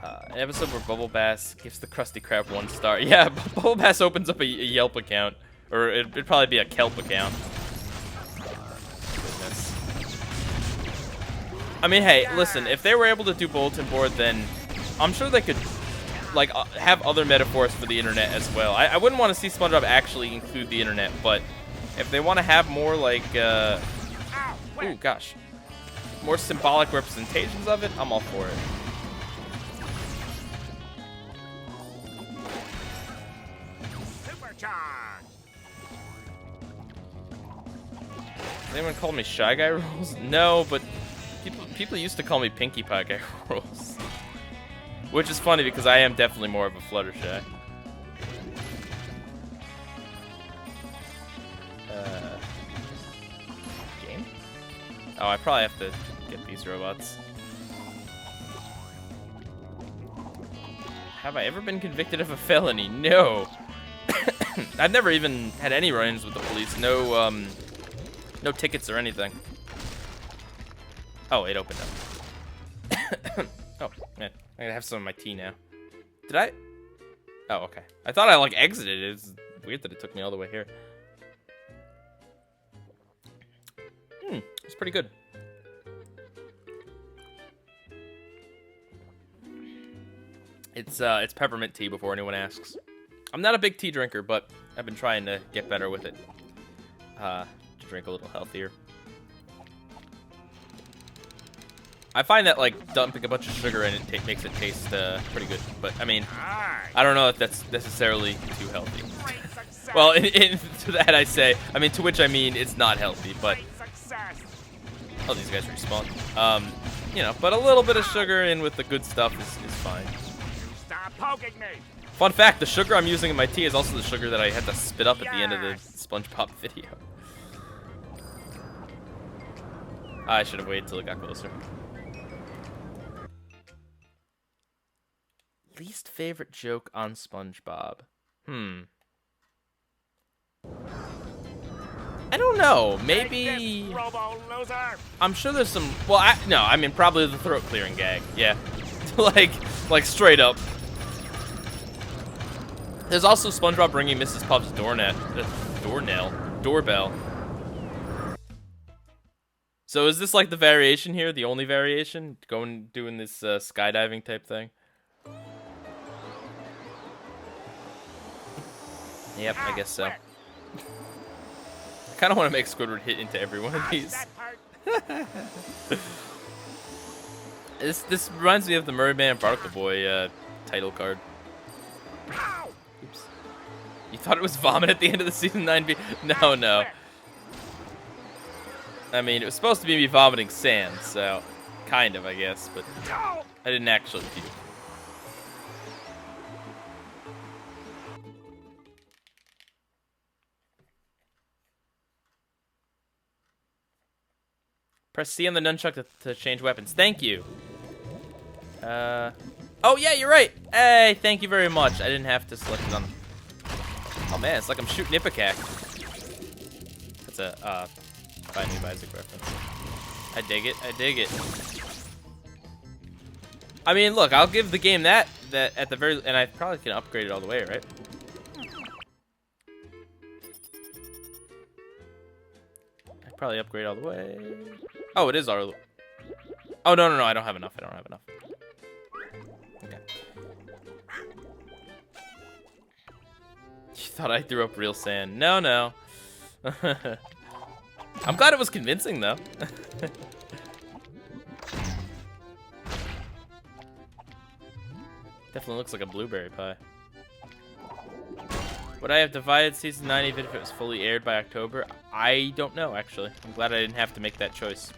quote. An episode where Bubble Bass gives the Krusty Krab 1 star. Yeah, Bubble Bass opens up a Yelp account. Or it'd probably be a Kelp account. Goodness. I mean, hey, listen, if they were able to do bulletin board, then I'm sure they could like have other metaphors for the internet as well. I wouldn't want to see SpongeBob actually include the internet, but if they want to have more like ooh gosh, more symbolic representations of it, I'm all for it. Supercharge. Does anyone call me Shy Guy Rules? No, but people used to call me Pinkie Pie Guy Rules. Which is funny because I am definitely more of a Fluttershy. Game? Oh, I probably have to get these robots. Have I ever been convicted of a felony? No. I've never even had any run-ins with the police. No, no tickets or anything. Oh, it opened up. Oh, man. I gotta have some of my tea now. Did I? Oh, okay. I thought I, like, exited. It's weird that it took me all the way here. It's pretty good. It's peppermint tea before anyone asks. I'm not a big tea drinker, but I've been trying to get better with it. To drink a little healthier. I find that, like, dumping a bunch of sugar in it makes it taste pretty good. But, I mean, I don't know if that's necessarily too healthy. Well, to that I say, I mean, to which I mean it's not healthy, but... Oh, these guys respawn. You know, but a little bit of sugar in with the good stuff is fine. Stop poking me. Fun fact, the sugar I'm using in my tea is also the sugar that I had to spit up at the end of the SpongeBob video. I should have waited till it got closer. Least favorite joke on SpongeBob? I don't know. Maybe. I'm sure there's some. Well, I mean probably the throat clearing gag. Yeah, like straight up. There's also SpongeBob bringing Mrs. Puff's doorbell. So is this like the variation here? The only variation? Doing this skydiving type thing? Yep, I guess so. I kind of want to make Squidward hit into every one of these. This reminds me of the Merman Barnacle Boy title card. Oops. You thought it was vomit at the end of the season 9 No. I mean, it was supposed to be me vomiting sand, so kind of, I guess, but I didn't actually puke. Press C on the nunchuck to change weapons. Thank you. Oh yeah, you're right. Hey, thank you very much. I didn't have to select it on. Oh man, it's like I'm shooting Ipecac. That's a Binding of Isaac reference. I dig it. I mean, look, I'll give the game that at the very, and I probably can upgrade it all the way, right? I probably upgrade all the way. Oh, it is our. Oh no, I don't have enough. Okay. You thought I threw up real sand? No. I'm glad it was convincing though. Definitely looks like a blueberry pie. Would I have divided season 9 even if it was fully aired by October? I don't know, actually. I'm glad I didn't have to make that choice.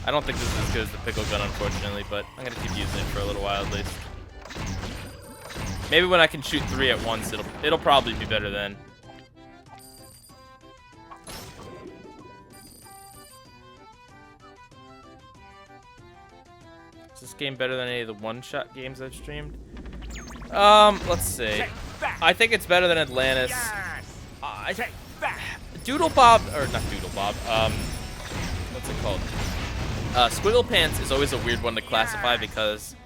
I don't think this is as good as the pickle gun, unfortunately, but I'm gonna keep using it for a little while at least. Maybe when I can shoot 3 at once, it'll probably be better then. Is this game better than any of the one-shot games I've streamed? Let's see. I think it's better than Atlantis. Doodle Bob, or not Doodle Bob. What's it called? Squiggle Pants is always a weird one to classify because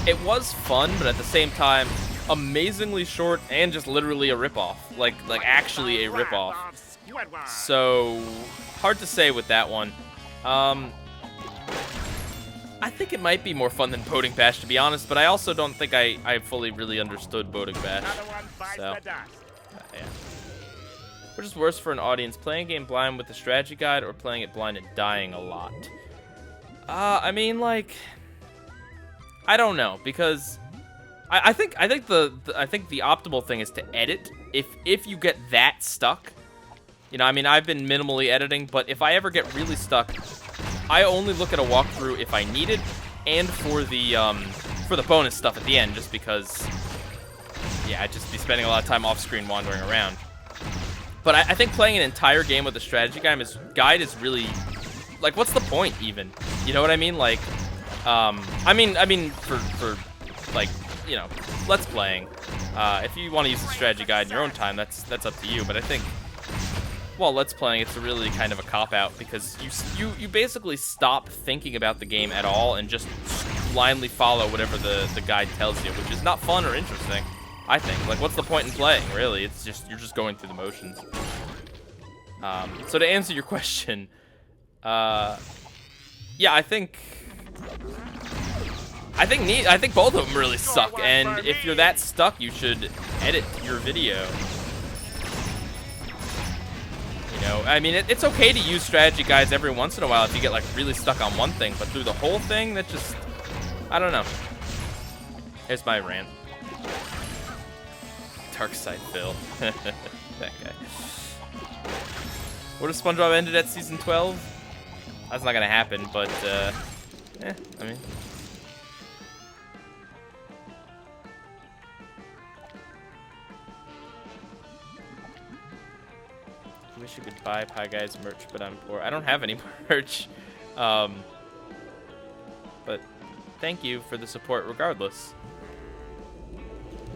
it was fun, but at the same time, amazingly short and just literally a ripoff. Like actually a ripoff. So hard to say with that one. I think it might be more fun than Boating Bash, to be honest, but I also don't think I fully really understood Boating Bash. So, yeah. Which is worse for an audience, playing a game blind with the strategy guide or playing it blind and dying a lot? I mean, like, I don't know, because I think the optimal thing is to edit. If you get that stuck, you know, I mean, I've been minimally editing, but if I ever get really stuck, I only look at a walkthrough if I need it, and for the bonus stuff at the end, just because, yeah, I'd just be spending a lot of time off screen wandering around. But I think playing an entire game with a strategy guide is really, like, what's the point even? You know what I mean? Like, I mean for like, you know, let's playing. If you want to use the strategy guide in your own time, that's up to you. But I think, well, let's playing, it's really kind of a cop-out, because you basically stop thinking about the game at all and just blindly follow whatever the guide tells you, which is not fun or interesting, I think. Like, what's the point in playing, really? It's just, you're just going through the motions. So to answer your question, yeah, I think both of them really suck, and if you're that stuck, you should edit your video. You know, I mean, it's okay to use strategy guides every once in a while if you get, like, really stuck on one thing, but through the whole thing, that just, I don't know. Here's my rant. Dark side Phil. That guy. What if SpongeBob ended at season 12? That's not gonna happen, but, I mean. I wish you could buy Pieguy's merch, but I'm poor. I don't have any merch. But thank you for the support regardless.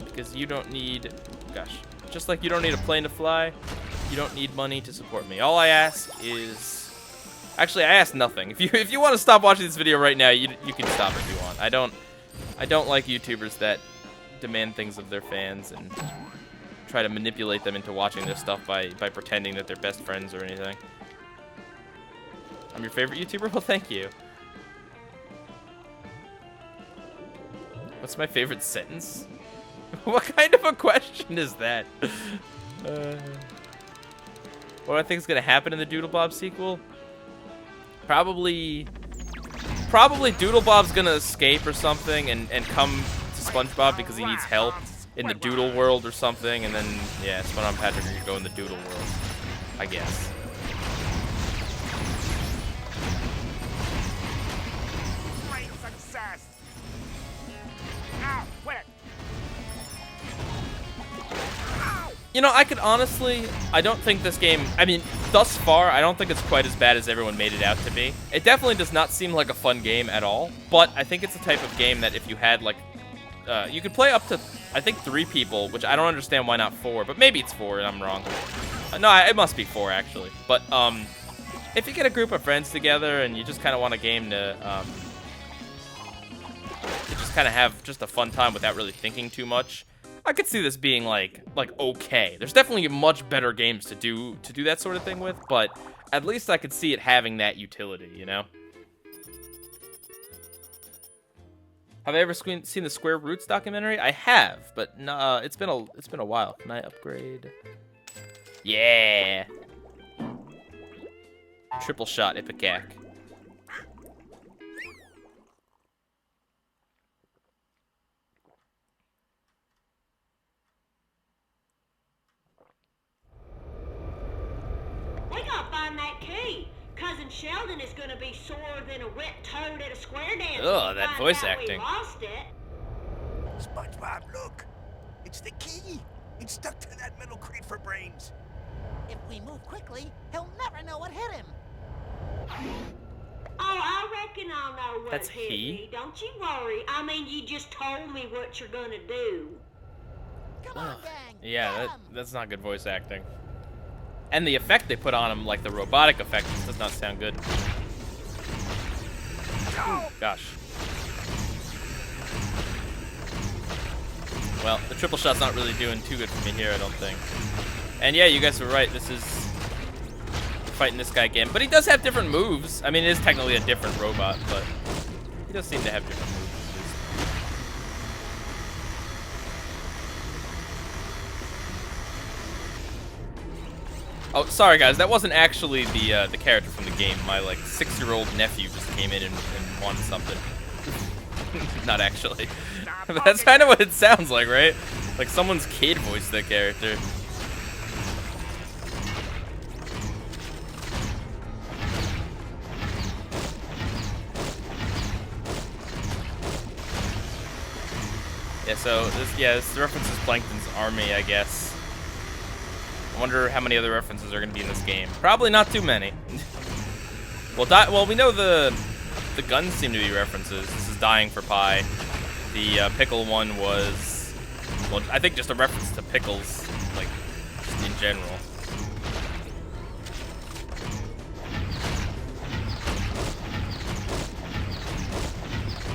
Because you don't need, gosh, just like you don't need a plane to fly, you don't need money to support me. All I ask is, actually, I ask nothing. If you want to stop watching this video right now, you can stop if you want. I don't like YouTubers that demand things of their fans and try to manipulate them into watching their stuff by pretending that they're best friends or anything. I'm your favorite YouTuber? Well, thank you. What's my favorite sentence? What kind of a question is that? What do I think is gonna happen in the Doodle Bob sequel? Probably Doodle Bob's gonna escape or something and come to SpongeBob because he needs help in the Doodle world or something, and then, yeah, SpongeBob and Patrick are gonna go in the Doodle world, I guess. Great success. Ow, quit. You know, I could honestly, I don't think this game, I mean, thus far, I don't think it's quite as bad as everyone made it out to be. It definitely does not seem like a fun game at all, but I think it's the type of game that if you had, like, you could play up to, I think, 3 people, which I don't understand why not 4, but maybe it's 4 and I'm wrong. No, it must be 4, actually. But, if you get a group of friends together and you just kind of want a game to just kind of have just a fun time without really thinking too much, I could see this being like okay. There's definitely much better games to do that sort of thing with, but at least I could see it having that utility, you know? Have I ever seen the Square Roots documentary? I have, but no, it's been a while. Can I upgrade? Yeah. Triple shot Ipecac. We gotta find that key. Cousin Sheldon is gonna be sorer than a wet toad at a square dance. Ugh, that voice acting. We lost it. SpongeBob, look! It's the key! It's stuck to that metal crate for brains. If we move quickly, he'll never know what hit him. Oh, I reckon I'll know what That's hit he? me. Don't you worry. I mean, you just told me what you're gonna do. Come on, gang. Yeah, get 'em. that's not good voice acting. And the effect they put on him, like the robotic effect, just does not sound good. Ooh, gosh. Well, the triple shot's not really doing too good for me here, I don't think. And yeah, you guys were right. This is fighting this guy again, but he does have different moves. I mean, it is technically a different robot, but he does seem to have different moves. Oh, sorry guys, that wasn't actually the character from the game. My like 6-year-old nephew just came in and wanted something. Not actually. But that's kind of what it sounds like, right? Like someone's kid voiced that character. Yeah, so this references Plankton's army, I guess. I wonder how many other references are going to be in this game. Probably not too many. Well, we know the guns seem to be references. This is Dying for Pie. The pickle one was, well, I think just a reference to pickles, like, just in general.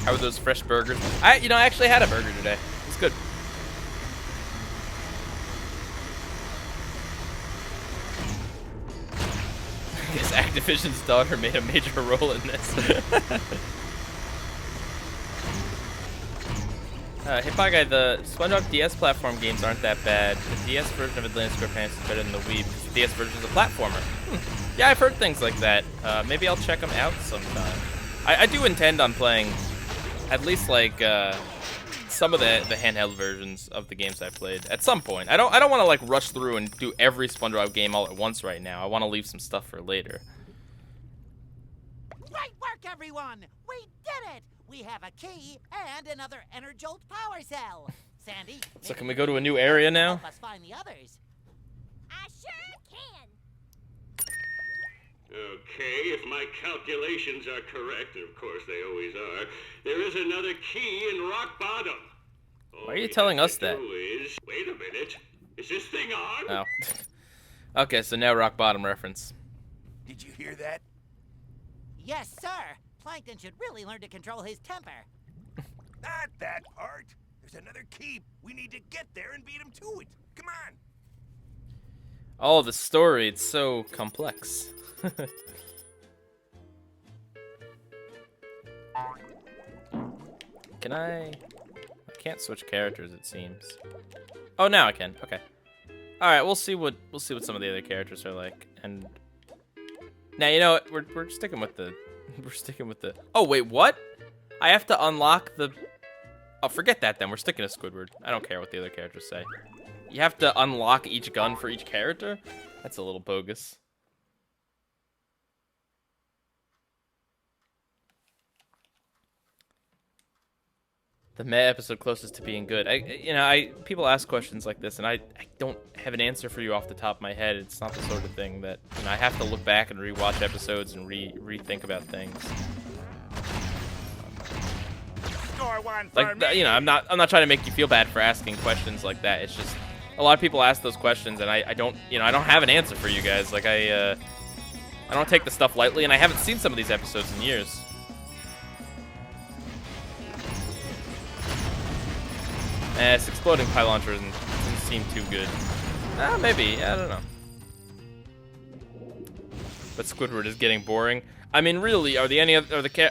How were those fresh burgers? I actually had a burger today. It's good. I guess Activision's daughter made a major role in this. Pieguy, the SpongeBob DS platform games aren't that bad. The DS version of Atlantis SquarePants is better than the Wii because the DS version is a platformer. Yeah, I've heard things like that. Maybe I'll check them out sometime. I do intend on playing at least like some of the handheld versions of the games I've played at some point. I don't want to like rush through and do every SpongeBob game all at once right now. I want to leave some stuff for later. Great work, everyone! We did it! We have a key and another Enerjolt power cell. Sandy, So can we go to a new area now? help us find the others. I sure can. Okay, if my calculations are correct, and of course they always are, there is another key in rock bottom. Why are you telling us that? Wait a minute. Is this thing on? Oh. Okay, so now rock bottom reference. Did you hear that? Yes, sir. Plankton should really learn to control his temper. Not that part. There's another key. We need to get there and beat him to it. Come on. Oh, the story, it's so complex. Can I can't switch characters, it seems. Oh, now I can. Okay. All right, we'll see what some of the other characters are like. And now, you know what? We're sticking with the Oh, wait, what? I have to unlock the Oh, forget that then. We're sticking to Squidward. I don't care what the other characters say. You have to unlock each gun for each character? That's a little bogus. The Meh episode closest to being good. People ask questions like this, and I don't have an answer for you off the top of my head. It's not the sort of thing that I have to look back and rewatch episodes and rethink about things. Score one for Like me. I'm not trying to make you feel bad for asking questions like that. It's just a lot of people ask those questions, and I don't have an answer for you guys. Like I don't take the stuff lightly, and I haven't seen some of these episodes in years. This exploding pie launcher doesn't seem too good. Maybe. I don't know. But Squidward is getting boring. I mean, really, are the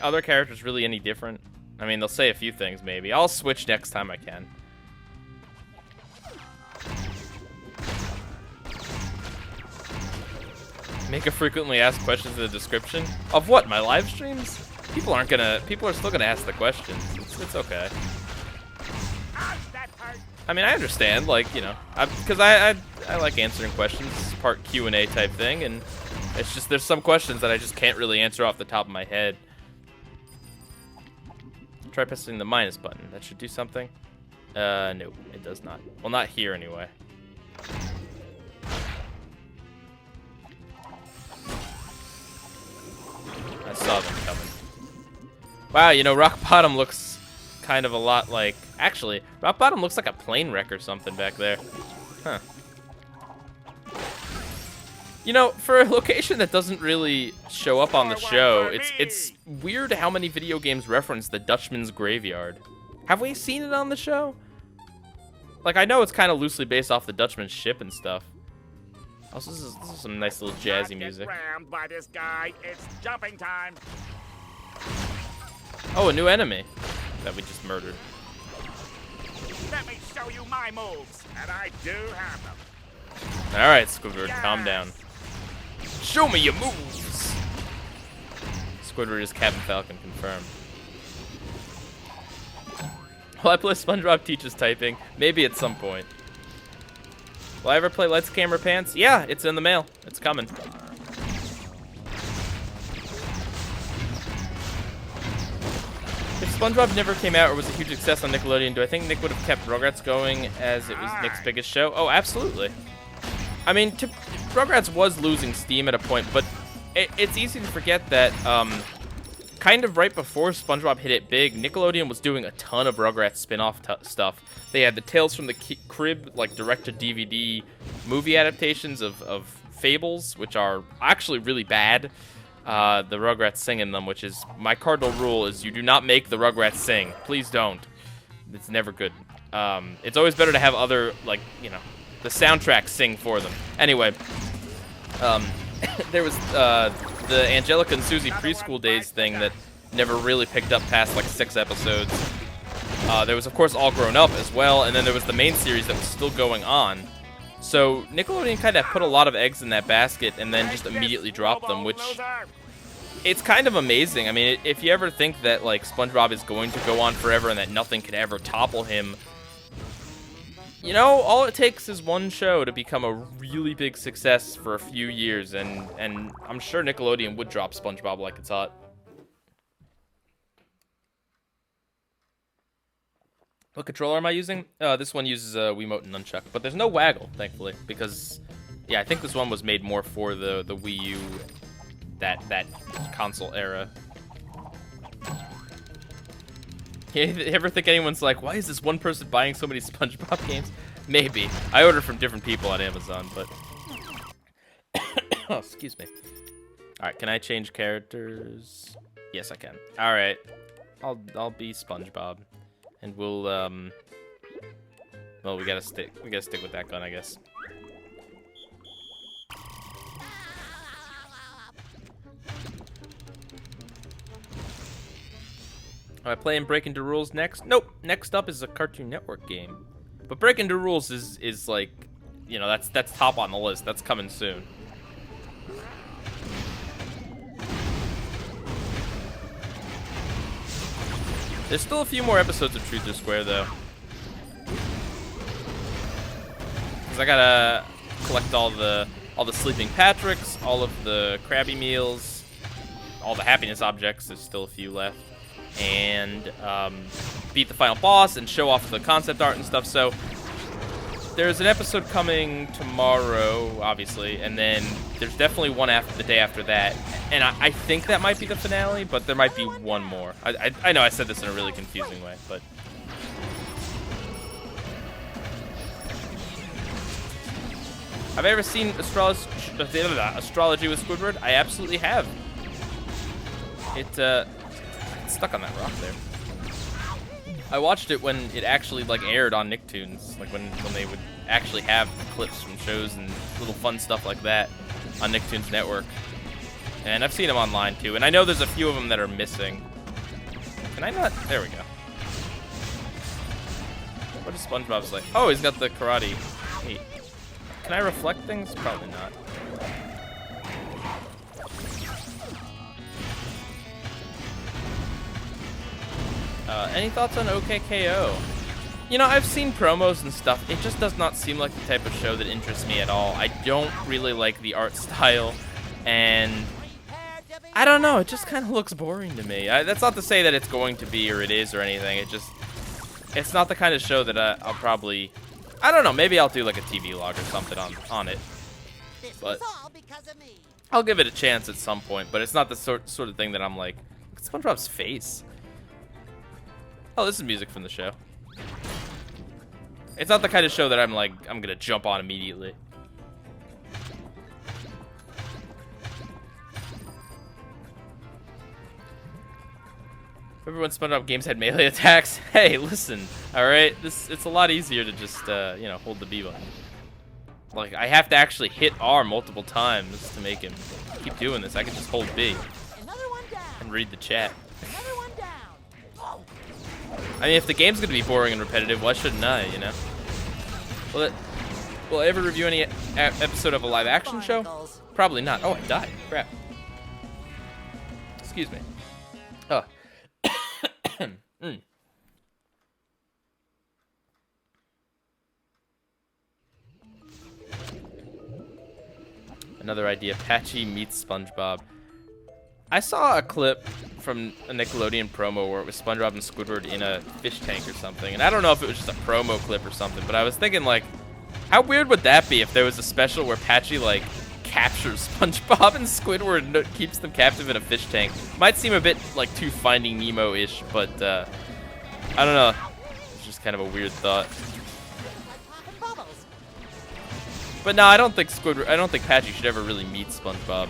other characters really any different? I mean, they'll say a few things, maybe. I'll switch next time I can. Make a frequently asked questions in the description. Of what? My live streams? People are still gonna ask the questions. It's okay. I mean, I understand, like, because I like answering questions. It's part Q&A type thing, and it's just there's some questions that I just can't really answer off the top of my head. Try pressing the minus button. That should do something. No, it does not. Well, not here anyway. I saw them coming. Wow, Rock Bottom looks kind of a lot like... Actually, Rock Bottom looks like a plane wreck or something back there. Huh. For a location that doesn't really show up on the show, it's weird how many video games reference the Dutchman's Graveyard. Have we seen it on the show? Like, I know it's kind of loosely based off the Dutchman's ship and stuff. Also, this is some nice little jazzy music. Rammed by this guy. It's jumping time. Oh, a new enemy that we just murdered. Let me show you my moves, and I do have them. All right, Squidward, calm down. Show me your moves. Squidward is Captain Falcon, confirmed. Will I play SpongeBob Teaches Typing? Maybe at some point. Will I ever play Lights Camera Pants? Yeah, it's in the mail. It's coming. If SpongeBob never came out or was a huge success on Nickelodeon, do I think Nick would have kept Rugrats going as it was Nick's biggest show? Oh, absolutely. I mean, Rugrats was losing steam at a point, but it's easy to forget that kind of right before SpongeBob hit it big, Nickelodeon was doing a ton of Rugrats spin-off stuff. They had the Tales from the Crib, like, direct-to-DVD movie adaptations of Fables, which are actually really bad. The Rugrats sing in them, which is my cardinal rule, is you do not make the Rugrats sing. Please don't. It's never good. It's always better to have other, like, you know, the soundtrack sing for them. Anyway, there was the Angelica and Susie preschool days thing that never really picked up past like 6 episodes. There was, of course, All Grown Up as well, and then there was the main series that was still going on. So Nickelodeon kind of put a lot of eggs in that basket and then just immediately dropped them, which it's kind of amazing. I mean, if you ever think that like SpongeBob is going to go on forever and that nothing could ever topple him, you know, all it takes is one show to become a really big success for a few years, and I'm sure Nickelodeon would drop SpongeBob like it's hot. What controller am I using? This one uses a Wiimote and Nunchuck, but there's no waggle, thankfully, because, yeah, I think this one was made more for the Wii U, that console era. You ever think anyone's like, why is this one person buying so many SpongeBob games? Maybe. I order from different people on Amazon, but... oh, excuse me. Alright, can I change characters? Yes, I can. Alright. I'll be SpongeBob. And we'll, well, we gotta stick with that gun, I guess. Am I playing Breaking the Rules next? Nope. Next up is a Cartoon Network game. But Breaking the Rules is like, you know, that's top on the list. That's coming soon. There's still a few more episodes of Truth or Square, though. Because I gotta collect all the Sleeping Patricks, all of the Krabby Meals, all the Happiness Objects. There's still a few left. And beat the final boss and show off the concept art and stuff. So there's an episode coming tomorrow, obviously, and then there's definitely one after the day after that. And I think that might be the finale, but there might be one more. I know I said this in a really confusing way, but... Have I ever seen Astrology with Squidward? I absolutely have. It's stuck on that rock there. I watched it when it actually like aired on Nicktoons, like when they would actually have clips from shows and little fun stuff like that on Nicktoons Network. And I've seen them online too, and I know there's a few of them that are missing. Can I not? There we go. What is SpongeBob's like? Oh, he's got the karate. Neat. Can I reflect things? Probably not. Any thoughts on OKKO? You know, I've seen promos and stuff. It just does not seem like the type of show that interests me at all. I don't really like the art style, and I don't know, it just kind of looks boring to me. That's not to say that it's going to be or it is or anything. It's not the kind of show that I'll probably, I don't know, maybe I'll do like a TV log or something on it. But I'll give it a chance at some point, but it's not the sort of thing that I'm like, look at SpongeBob's face. Oh, this is music from the show. It's not the kind of show that I'm like, I'm gonna jump on immediately. Remember when SpongeBob games had melee attacks? Hey, listen, alright? It's a lot easier to just, you know, hold the B button. Like, I have to actually hit R multiple times to make him keep doing this. I can just hold B and read the chat. I mean, if the game's gonna be boring and repetitive, why shouldn't I, you know? Will I ever review any episode of a live-action show? Probably not. Oh, I died. Crap. Excuse me. Oh. Another idea. Patchy meets SpongeBob. I saw a clip from a Nickelodeon promo where it was SpongeBob and Squidward in a fish tank or something. And I don't know if it was just a promo clip or something, but I was thinking, like, how weird would that be if there was a special where Patchy, like, captures SpongeBob and Squidward keeps them captive in a fish tank? Might seem a bit, like, too Finding Nemo-ish, but, I don't know. It's just kind of a weird thought. But no, I don't think Patchy should ever really meet SpongeBob.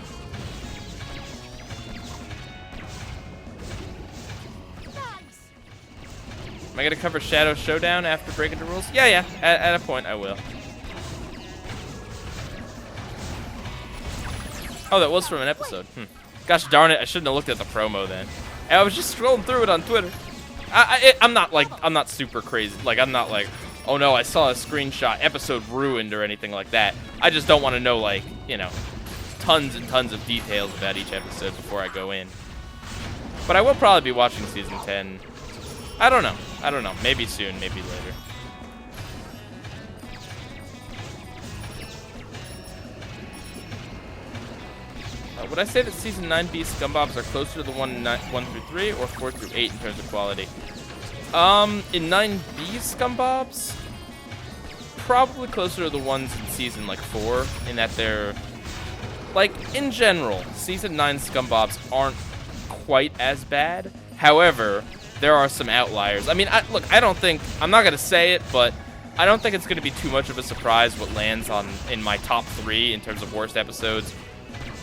Am I gonna cover Shadow Showdown after breaking the rules? Yeah. At a point, I will. Oh, that was from an episode. Gosh darn it! I shouldn't have looked at the promo then. And I was just scrolling through it on Twitter. I'm not super crazy. Like, I'm not like, oh no, I saw a screenshot, episode ruined or anything like that. I just don't want to know, like, you know, tons and tons of details about each episode before I go in. But I will probably be watching season 10. I don't know. Maybe soon, maybe later. Would I say that season 9B Scumbobs are closer to the 1 through 3 or 4 through 8 in terms of quality? In 9B Scumbobs, probably closer to the ones in season, like, 4, in that they're, like, in general, season 9 Scumbobs aren't quite as bad. However, there are some outliers. I mean, look, I'm not going to say it, but I don't think it's going to be too much of a surprise what lands in my top 3 in terms of worst episodes.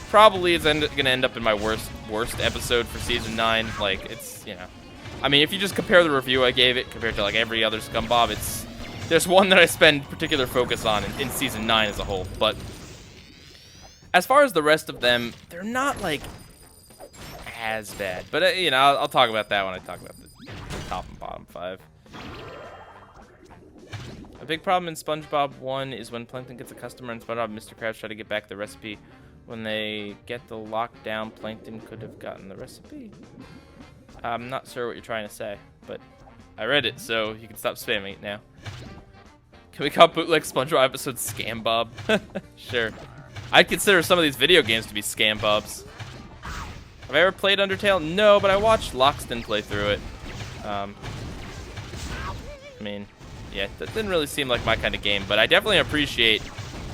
Probably is going to end up in my worst episode for season 9. Like, it's, you know, I mean, if you just compare the review I gave it compared to, like, every other Scumbob, there's one that I spend particular focus on in season 9 as a whole. But as far as the rest of them, they're not, like, as bad. But, you know, I'll talk about that when I talk about the top and bottom 5. A big problem in SpongeBob 1 is when Plankton gets a customer and SpongeBob and Mr. Krabs try to get back the recipe. When they get the lockdown, Plankton could have gotten the recipe. I'm not sure what you're trying to say, but I read it, so you can stop spamming it now. Can we call bootleg SpongeBob episodes Scam Bob? Sure. I'd consider some of these video games to be Scam Bobs. Have I ever played Undertale? No, but I watched Loxton play through it. I mean, yeah, that didn't really seem like my kind of game, but I definitely appreciate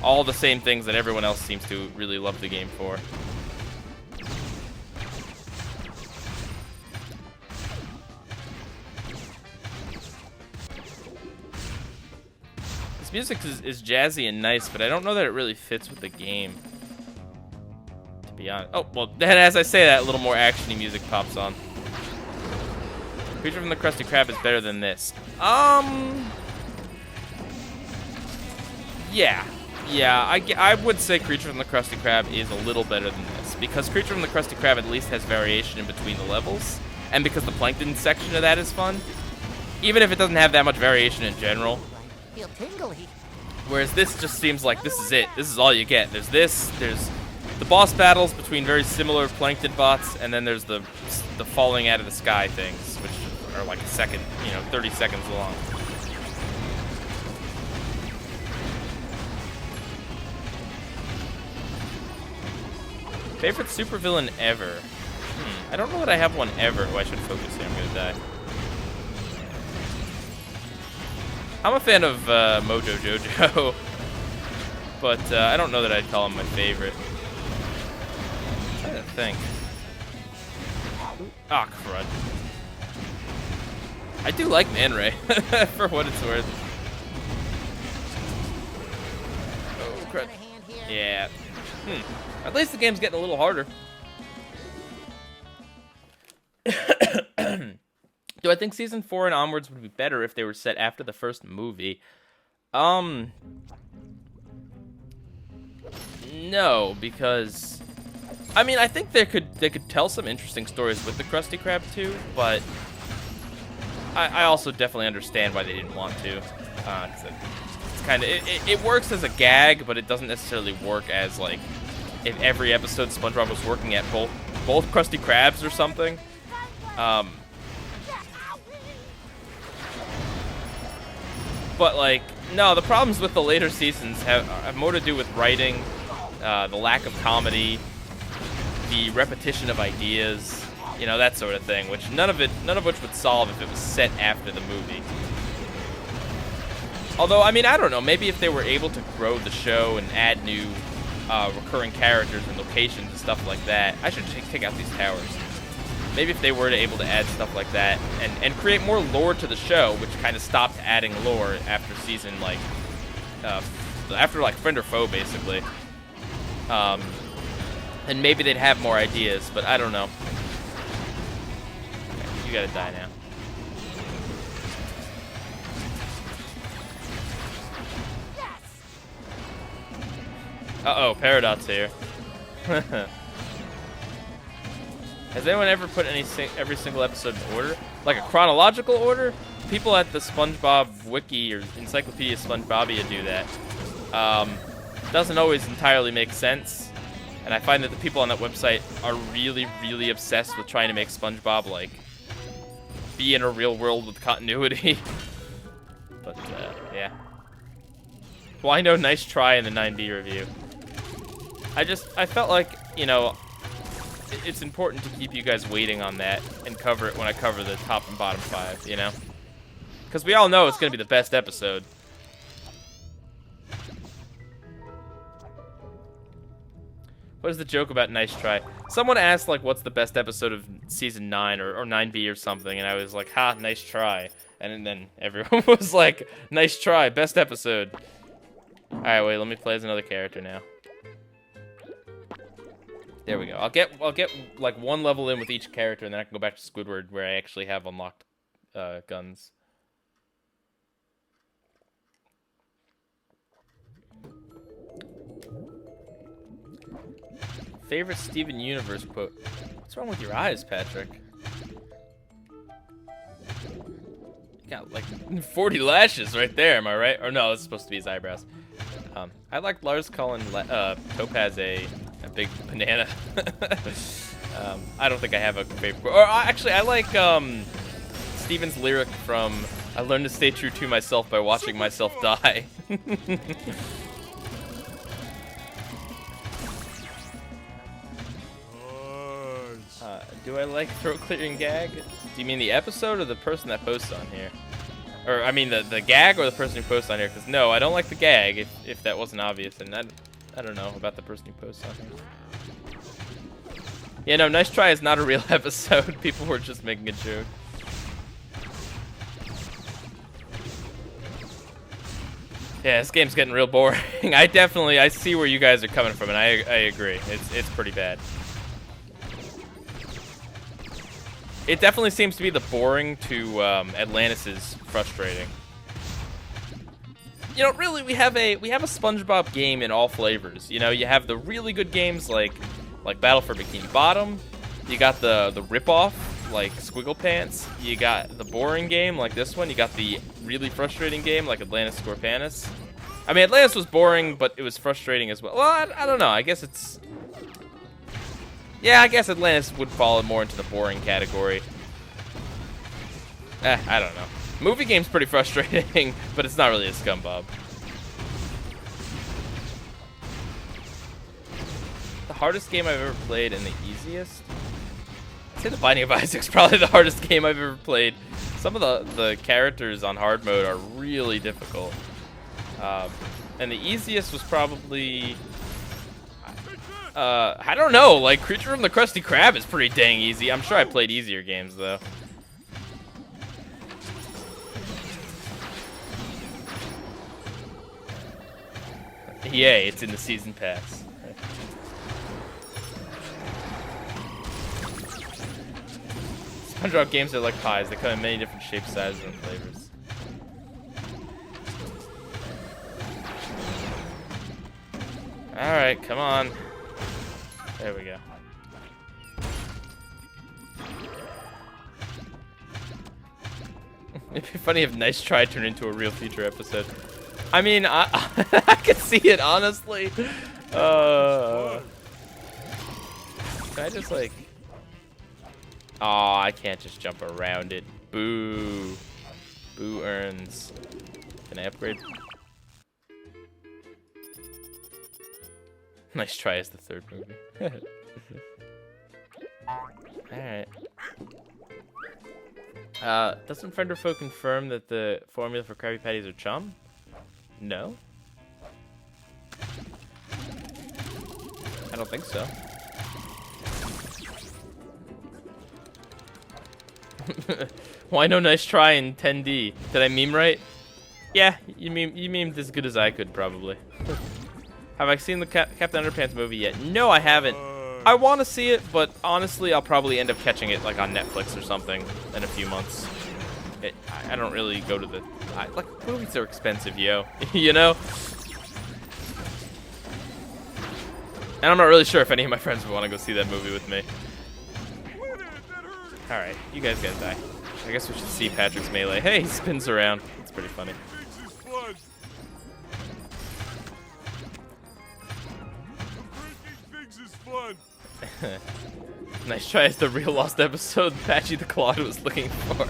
all the same things that everyone else seems to really love the game for. This music is jazzy and nice, but I don't know that it really fits with the game, to be honest. Oh, well, then as I say that, a little more action-y music pops on. Creature from the Krusty Krab is better than this. Yeah, I would say Creature from the Krusty Krab is a little better than this, because Creature from the Krusty Krab at least has variation in between the levels, and because the Plankton section of that is fun, even if it doesn't have that much variation in general. Feel tingly. Whereas this just seems like this is it. This is all you get. There's this, there's the boss battles between very similar Plankton bots, and then there's the falling out of the sky things, which are like a second, 30 seconds long. Favorite supervillain ever? I don't know that I have one ever who I should focus here. I'm gonna die. I'm a fan of Mojo Jojo, but I don't know that I'd call him my favorite. I'm trying to think. Ah, crud. I do like Man Ray, for what it's worth. Oh, crud. Yeah. At least the game's getting a little harder. Do I think Season 4 and onwards would be better if they were set after the first movie? No, because I mean, I think they could tell some interesting stories with the Krusty Krab too, but I also definitely understand why they didn't want to. 'Cause it's kind of it works as a gag, but it doesn't necessarily work as like if every episode SpongeBob was working at both Krusty Krabs or something. But like, no, the problems with the later seasons have more to do with writing, the lack of comedy, the repetition of ideas, you know, that sort of thing, which none of which would solve if it was set after the movie. Although, I mean, I don't know, maybe if they were able to grow the show and add new recurring characters and locations and stuff like that. I should take out these towers. Maybe if they were able to add stuff like that and create more lore to the show, which kind of stopped adding lore after season, like, after, like, Friend or Foe, basically. And maybe they'd have more ideas, but I don't know. Okay, you gotta die now. Uh-oh, Paradox here. Has anyone ever put every single episode in order? Like a chronological order? People at the SpongeBob Wiki or Encyclopedia SpongeBobia do that. Doesn't always entirely make sense. And I find that the people on that website are really, really obsessed with trying to make SpongeBob, like, be in a real world with continuity. But, yeah. Why no nice try in the 9B review? I felt like, you know, it's important to keep you guys waiting on that and cover it when I cover the top and bottom 5, you know? Because we all know it's going to be the best episode. What is the joke about nice try? Someone asked, like, what's the best episode of season 9 or 9B or something, and I was like, ha, nice try. And then everyone was like, nice try, best episode. Alright, wait, let me play as another character now. There we go. I'll get like one level in with each character, and then I can go back to Squidward where I actually have unlocked guns. Favorite Steven Universe quote? What's wrong with your eyes, Patrick? You got like 40 lashes right there, am I right? Or no, it's supposed to be his eyebrows. I like Lars calling Topaz a big banana. I don't think I have a favorite quote. Or actually, I like Steven's lyric from I learned to stay true to myself by watching myself die. Do I like throat clearing gag? Do you mean the episode or the person that posts on here? Or, I mean, the gag or the person who posts on here? Because, no, I don't like the gag, if that wasn't obvious. And I don't know about the person who posts on here. Yeah, no, Nice Try is not a real episode. People were just making a joke. Yeah, this game's getting real boring. I see where you guys are coming from, and I agree. It's pretty bad. It definitely seems to be the boring to Atlantis' frustrating. You know, really, we have a SpongeBob game in all flavors. You know, you have the really good games like Battle for Bikini Bottom. You got the rip-off like Squiggle Pants. You got the boring game like this one. You got the really frustrating game like Atlantis Scorpanis. I mean, Atlantis was boring, but it was frustrating as well. Well, I don't know. I guess it's... Yeah, I guess Atlantis would fall more into the boring category. I don't know. Movie game's pretty frustrating, but it's not really a scumbob. The hardest game I've ever played and the easiest? I'd say The Binding of Isaac's probably the hardest game I've ever played. Some of the characters on hard mode are really difficult. And the easiest was probably... I don't know, like, Creature from the Krusty Krab is pretty dang easy. I'm sure I played easier games, though. Yay, it's in the season pass. SpongeBob games are like pies. They come in many different shapes, sizes, and flavors. Alright, come on. There we go. It'd be funny if Nice Try turned into a real future episode. I mean, I could see it, honestly. Can I just like... Aw, I can't just jump around it. Boo. Boo earns. Can I upgrade? Nice try as the third movie. Alright. Doesn't Friend or Foe confirm that the formula for Krabby Patties are chum? No? I don't think so. Why no nice try in 10D? Did I meme right? Yeah, you memed as good as I could, probably. Have I seen the Captain Underpants movie yet? No, I haven't. I want to see it, but honestly, I'll probably end up catching it like on Netflix or something in a few months. I don't really go to the... like, movies are expensive, yo. You know? And I'm not really sure if any of my friends would want to go see that movie with me. Alright, you guys gotta die. I guess we should see Patrick's melee. Hey, he spins around. It's pretty funny. Nice try as the real lost episode Patchy the Clawed was looking for.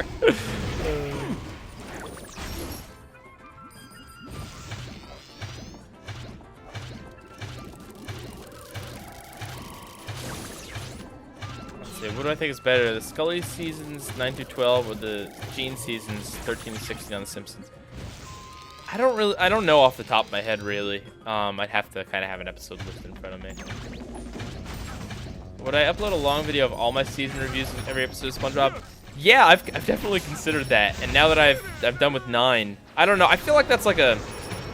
Let's see, what do I think is better? The Scully seasons 9 through 12 or the Gene seasons 13 to 16 on The Simpsons? I don't know off the top of my head really. I'd have to kind of have an episode list in front of me. Would I upload a long video of all my season reviews of every episode of SpongeBob? Yeah, I've definitely considered that. And now that I've done with 9, I don't know. I feel like that's like a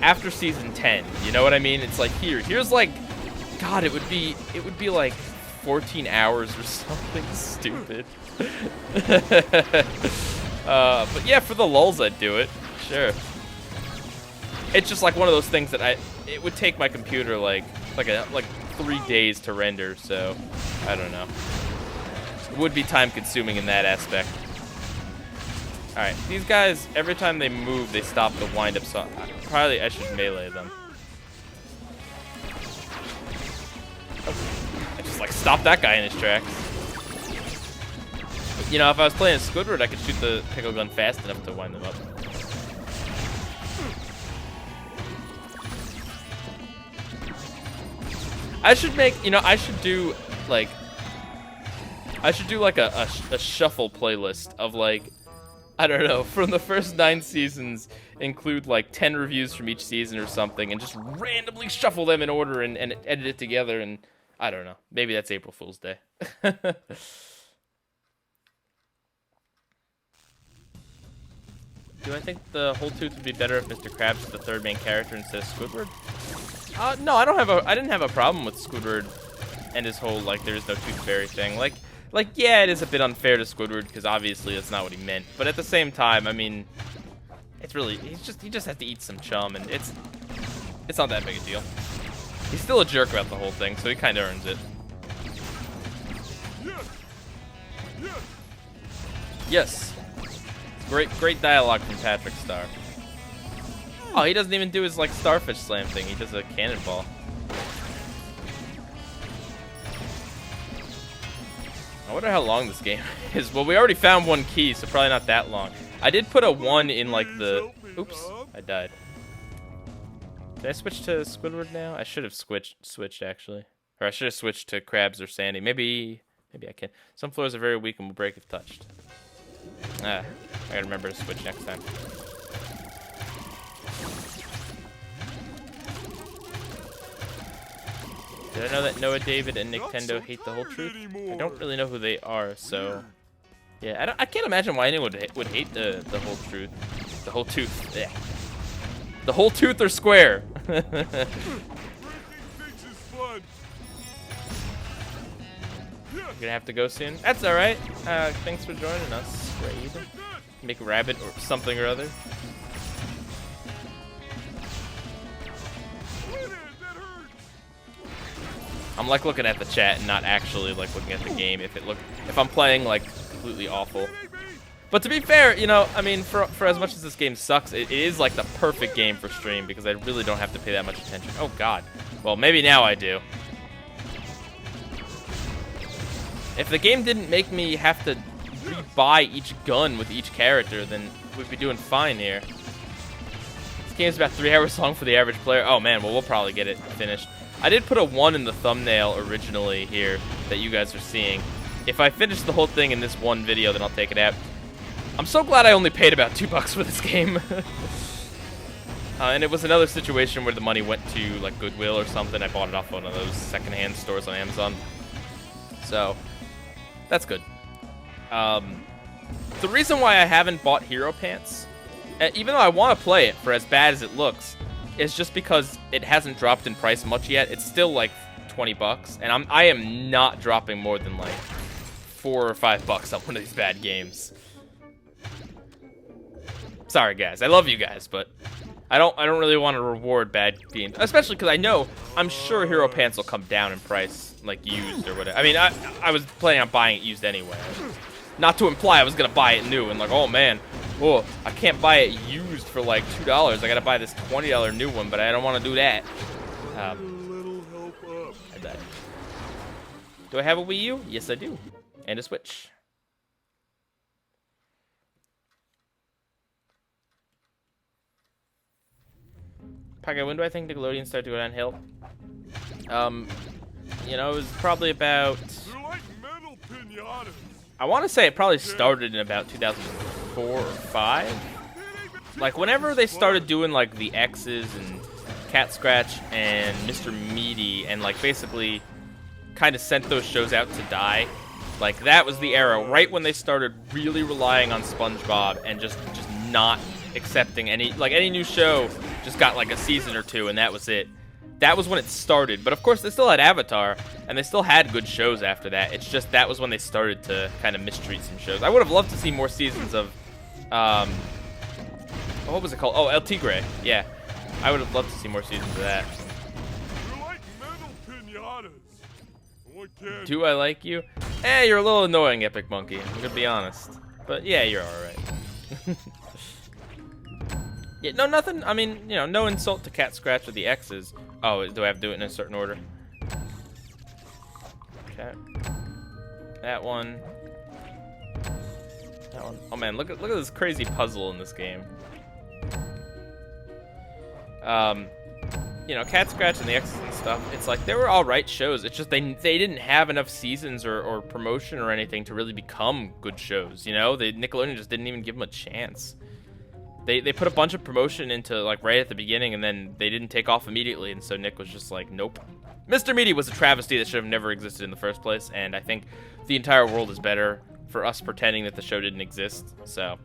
after season 10. You know what I mean? It's like here's like, God, it would be like 14 hours or something stupid. But yeah, for the lulz, I'd do it. Sure. It's just like one of those things that it would take my computer like 3 days to render, so I don't know. It would be time consuming in that aspect. Alright, these guys, every time they move, they stop the wind up, so probably I should melee them. Oh, I just like stopped that guy in his tracks. You know, if I was playing Squidward, I could shoot the pickle gun fast enough to wind them up. I should do like a shuffle playlist of like, I don't know, from the first 9 seasons, include like 10 reviews from each season or something, and just randomly shuffle them in order and edit it together, and I don't know. Maybe that's April Fool's Day. Do I think the whole tooth would be better if Mr. Krabs is the third main character instead of Squidward? No, I didn't have a problem with Squidward and his whole like there's no tooth fairy thing. Like yeah, it is a bit unfair to Squidward because obviously that's not what he meant. But at the same time, I mean, it's really he just has to eat some chum, and it's not that big a deal. He's still a jerk about the whole thing, so he kind of earns it. Yes. Great dialogue from Patrick Star. Oh, he doesn't even do his like starfish slam thing. He does a cannonball. I wonder how long this game is. Well, we already found one key, so probably not that long. I did put a 1 in like the... Oops, I died. Did I switch to Squidward now? I should have switched actually. Or I should have switched to Krabs or Sandy. Maybe I can. Some floors are very weak and will break if touched. I gotta remember to switch next time. Did I know that Noah, David, and Nintendo hate the whole truth? I don't really know who they are, so yeah, I can't imagine why anyone would hate the whole truth. The whole tooth. Yeah. The whole tooth or square. You're gonna have to go soon. That's all right. Thanks for joining us, Raid. Make rabbit or something or other. I'm like looking at the chat and not actually like looking at the game if I'm playing like completely awful. But to be fair, you know, I mean, for as much as this game sucks, it is like the perfect game for stream because I really don't have to pay that much attention. Oh God. Well, maybe now I do. If the game didn't make me have to re-buy each gun with each character, then we'd be doing fine here. This game's about 3 hours long for the average player. Oh man, well we'll probably get it finished. I did put a 1 in the thumbnail originally here that you guys are seeing. If I finish the whole thing in this one video, then I'll take it out. I'm so glad I only paid about $2 for this game. And it was another situation where the money went to like Goodwill or something. I bought it off one of those secondhand stores on Amazon. So, that's good. The reason why I haven't bought Hero Pants, even though I want to play it for as bad as it looks, is just because it hasn't dropped in price much yet. It's still like $20, and I am not dropping more than like $4 or $5 on one of these bad games. Sorry guys, I love you guys, but I don't really want to reward bad games, especially because I'm sure Hero Pants will come down in price, like used or whatever. I mean, I was planning on buying it used anyway. Not to imply I was gonna buy it new and like, oh man, oh I can't buy it used for like $2. I gotta buy this $20 new one, but I don't want to do that. I bet. Do I have a Wii U? Yes, I do, and a Switch. Pieguy, when do I think Nickelodeon started to go downhill? You know, it was probably about... They're like metal pinatas. I want to say it probably started in about 2004 or 5. Like, whenever they started doing, like, the X's and Cat Scratch and Mr. Meaty and, like, basically kind of sent those shows out to die. Like, that was the era, right when they started really relying on SpongeBob and just not accepting any new show just got like a season or 2 and that was it. That was when it started, but of course they still had Avatar and they still had good shows after that. It's just that was when they started to kind of mistreat some shows. I would have loved to see more seasons of what was it called? Oh, El Tigre. Yeah, I would have loved to see more seasons of that. They're like metal pinatas. What can Do I like you? You're a little annoying, Epic Monkey, I'm gonna be honest, but yeah, you're alright. Yeah, no, nothing. I mean, you know, no insult to Cat Scratch or the X's. Oh, do I have to do it in a certain order? Okay. That one. That one. Oh man, look at this crazy puzzle in this game. You know, Cat Scratch and the X's and stuff. It's like they were all right shows. It's just they didn't have enough seasons or promotion or anything to really become good shows. You know, Nickelodeon just didn't even give them a chance. They put a bunch of promotion into, like, right at the beginning, and then they didn't take off immediately, and so Nick was just like, nope. Mr. Meaty was a travesty that should have never existed in the first place, and I think the entire world is better for us pretending that the show didn't exist, so.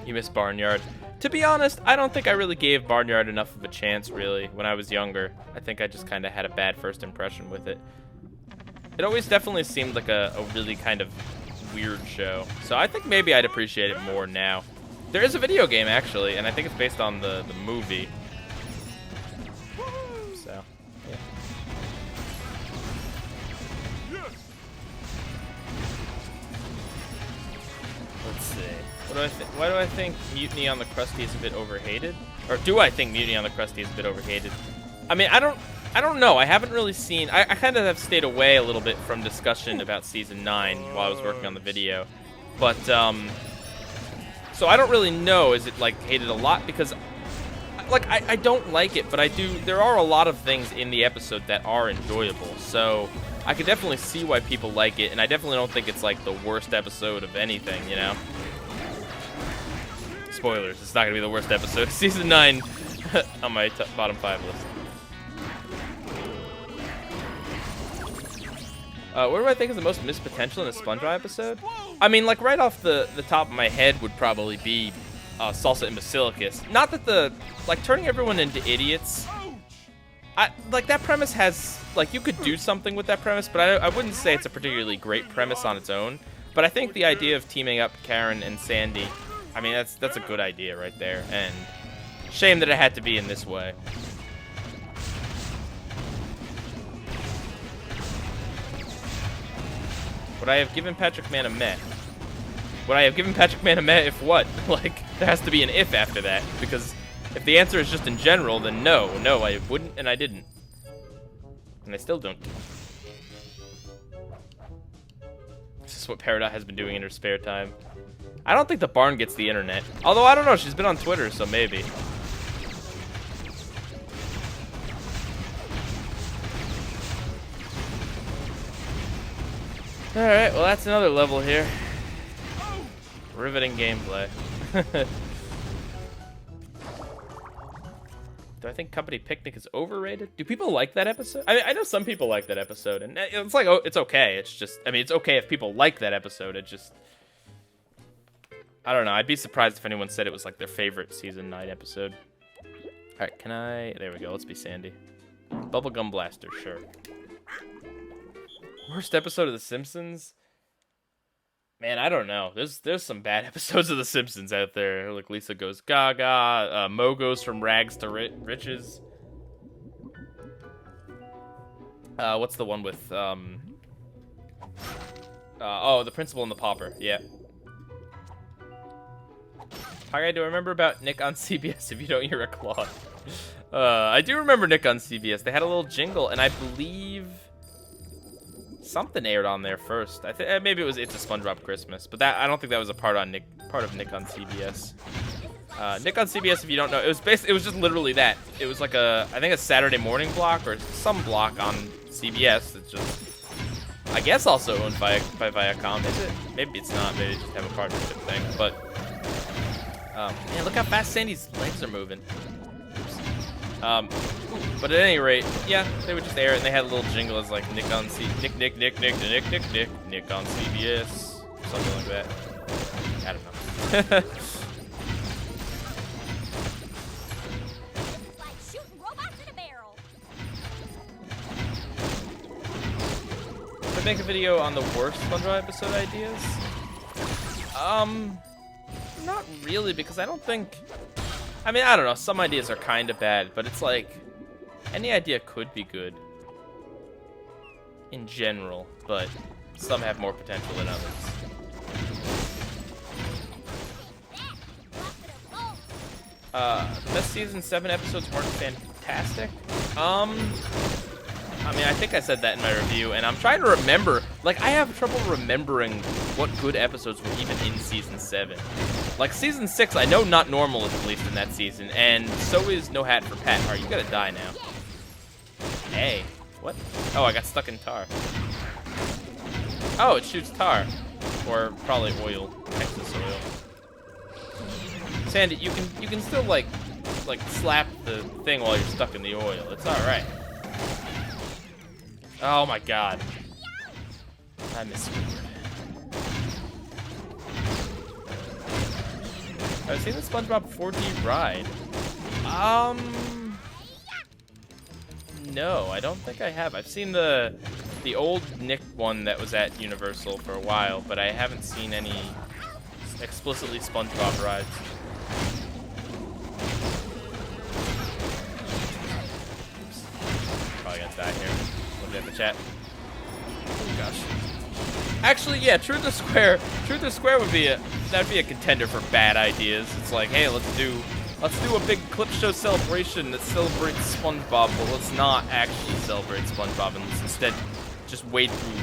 You miss Barnyard. To be honest, I don't think I really gave Barnyard enough of a chance, really, when I was younger. I think I just kind of had a bad first impression with it. It always definitely seemed like a really kind of weird show. So I think maybe I'd appreciate it more now. There is a video game, actually, and I think it's based on the movie. So, yeah. Let's see. Why do I think Mutiny on the Krusty is a bit overhated? Or do I think Mutiny on the Krusty is a bit overhated? I mean, I don't know. I haven't really seen... I kind of have stayed away a little bit from discussion about Season 9 while I was working on the video. But, so I don't really know. Is it, like, hated a lot? Because, like, I don't like it, but I do... There are a lot of things in the episode that are enjoyable. So I could definitely see why people like it, and I definitely don't think it's, like, the worst episode of anything, you know? Spoilers, it's not going to be the worst episode of Season 9 on my bottom 5 list. What do I think is the most missed potential in a SpongeBob episode? I mean, like, right off the top of my head would probably be Salsa and Basilicus. Not that like, turning everyone into idiots. Like, that premise has, like, you could do something with that premise, but I wouldn't say it's a particularly great premise on its own. But I think the idea of teaming up Karen and Sandy, I mean, that's a good idea right there, and shame that it had to be in this way. Would I have given Patrick Man a meh? Would I have given Patrick Man a meh if what? Like, there has to be an if after that, because If the answer is just in general, then no, I wouldn't, and I didn't. And I still don't. This is what Peridot has been doing in her spare time. I don't think the barn gets the internet. Although, I don't know, she's been on Twitter, so maybe. Alright, well that's another level here. Riveting gameplay. Do I think Company Picnic is overrated? Do people like that episode? I mean, I know some people like that episode, and it's like, oh, it's okay. It's just, I mean, it's okay if people like that episode. It just, I don't know. I'd be surprised if anyone said it was like their favorite season 9 episode. All right, can I? There we go. Let's be Sandy. Bubblegum Blaster, sure. Worst episode of The Simpsons? Man, I don't know. There's some bad episodes of The Simpsons out there. Like Lisa Goes Gaga, Mo goes from rags to riches. What's the one with oh, The Principal and the Pauper. Yeah. Hi, do I remember about Nick on CBS? If you don't, you're a clod. I do remember Nick on CBS. They had a little jingle, and I believe something aired on there first. I think maybe it was It's a SpongeBob Christmas, but that I don't think that was a part of Nick on CBS. Nick on CBS, if you don't know, it was just literally that. It was like I think a Saturday morning block or some block on CBS. It's just, I guess, also owned by Viacom. Is it? Maybe it's not. Maybe they just have a partnership thing. But man, look how fast Sandy's legs are moving. But at any rate, yeah, they would just air it, and they had a little jingle as like Nick on Nick on CBS, something like that. I don't know. Like shooting robots in a barrel. Should I make a video on the worst SpongeBob episode ideas? Not really, because I don't think. I mean, I don't know. Some ideas are kind of bad, but it's like any idea could be good in general, but some have more potential than others. The best season 7 episodes weren't fantastic. I mean, I think I said that in my review, and I'm trying to remember. Like, I have trouble remembering what good episodes were even in season 7. Like, season 6, I know Not Normal is released in that season, and so is No Hat for Pat. Alright, you gotta die now. Hey, what? Oh, I got stuck in tar. Oh, it shoots tar. Or probably oil. Texas oil. Sandy, you can still, like slap the thing while you're stuck in the oil. It's alright. Oh my god. I misremembered. I've seen the SpongeBob 4D ride. No, I don't think I have. I've seen the old Nick one that was at Universal for a while, but I haven't seen any explicitly SpongeBob rides. Oops. Probably gonna die here. Look at the chat. Oh gosh. Actually, yeah, Truth or Square would be that'd be a contender for bad ideas. It's like, hey, let's do a big clip show celebration that celebrates SpongeBob, but let's not actually celebrate SpongeBob, and let's instead just wade through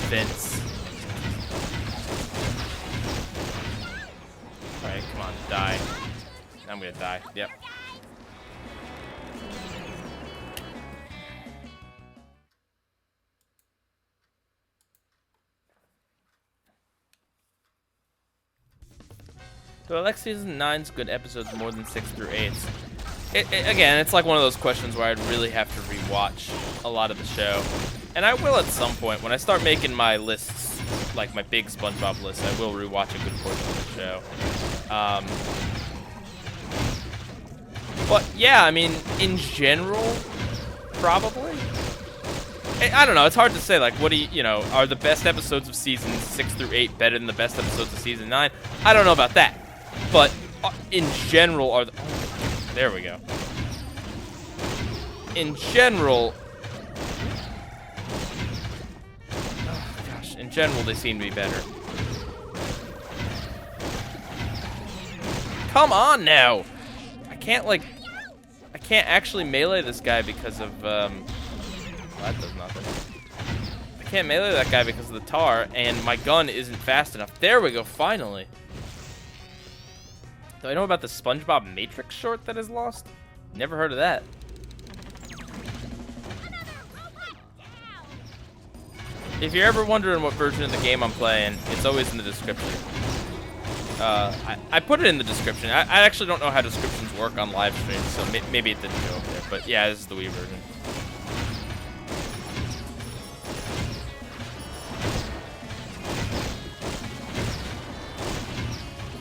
events. Alright, come on, die. I'm gonna die. Yep. Do I like season 9's good episodes more than 6 through 8's? Again, it's like one of those questions where I'd really have to rewatch a lot of the show. And I will at some point. When I start making my lists, like my big SpongeBob list, I will rewatch a good portion of the show. But yeah, I mean, in general, probably. I don't know, it's hard to say, like, what do you know, are the best episodes of seasons 6 through 8 better than the best episodes of season 9? I don't know about that. But in general, there we go. In general, oh gosh, in general, they seem to be better. Come on now! can't, like... I can't actually melee this guy because of, well, that does nothing. I can't melee that guy because of the tar, and my gun isn't fast enough. There we go, finally. Do I know about the SpongeBob Matrix short that is lost? Never heard of that. If you're ever wondering what version of the game I'm playing, it's always in the description. I put it in the description. I actually don't know how descriptions work on live streams, so maybe it didn't go up there. But yeah, this is the Wii version.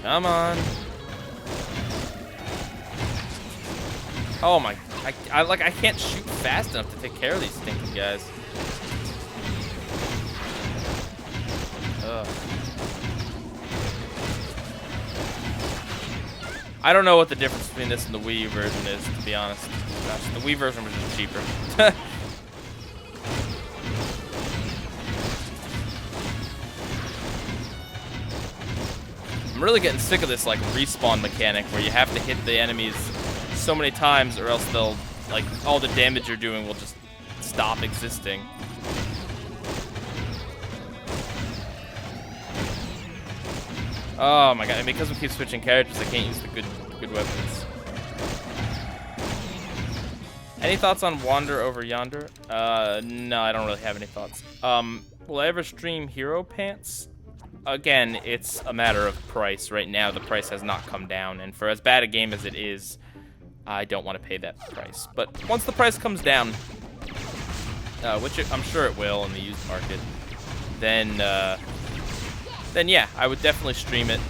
Come on. Oh my, I can't shoot fast enough to take care of these stinking guys. Ugh. I don't know what the difference between this and the Wii version is, to be honest. Gosh, the Wii version was just cheaper. I'm really getting sick of this, like, respawn mechanic where you have to hit the enemies so many times or else they'll, like, all the damage you're doing will just stop existing. Oh my god, and because we keep switching characters, I can't use the good weapons. Any thoughts on Wander Over Yonder? No, I don't really have any thoughts. Will I ever stream Hero Pants? Again, it's a matter of price. Right now, the price has not come down, and for as bad a game as it is, I don't want to pay that price. But once the price comes down, which I'm sure it will in the used market, then yeah, I would definitely stream it.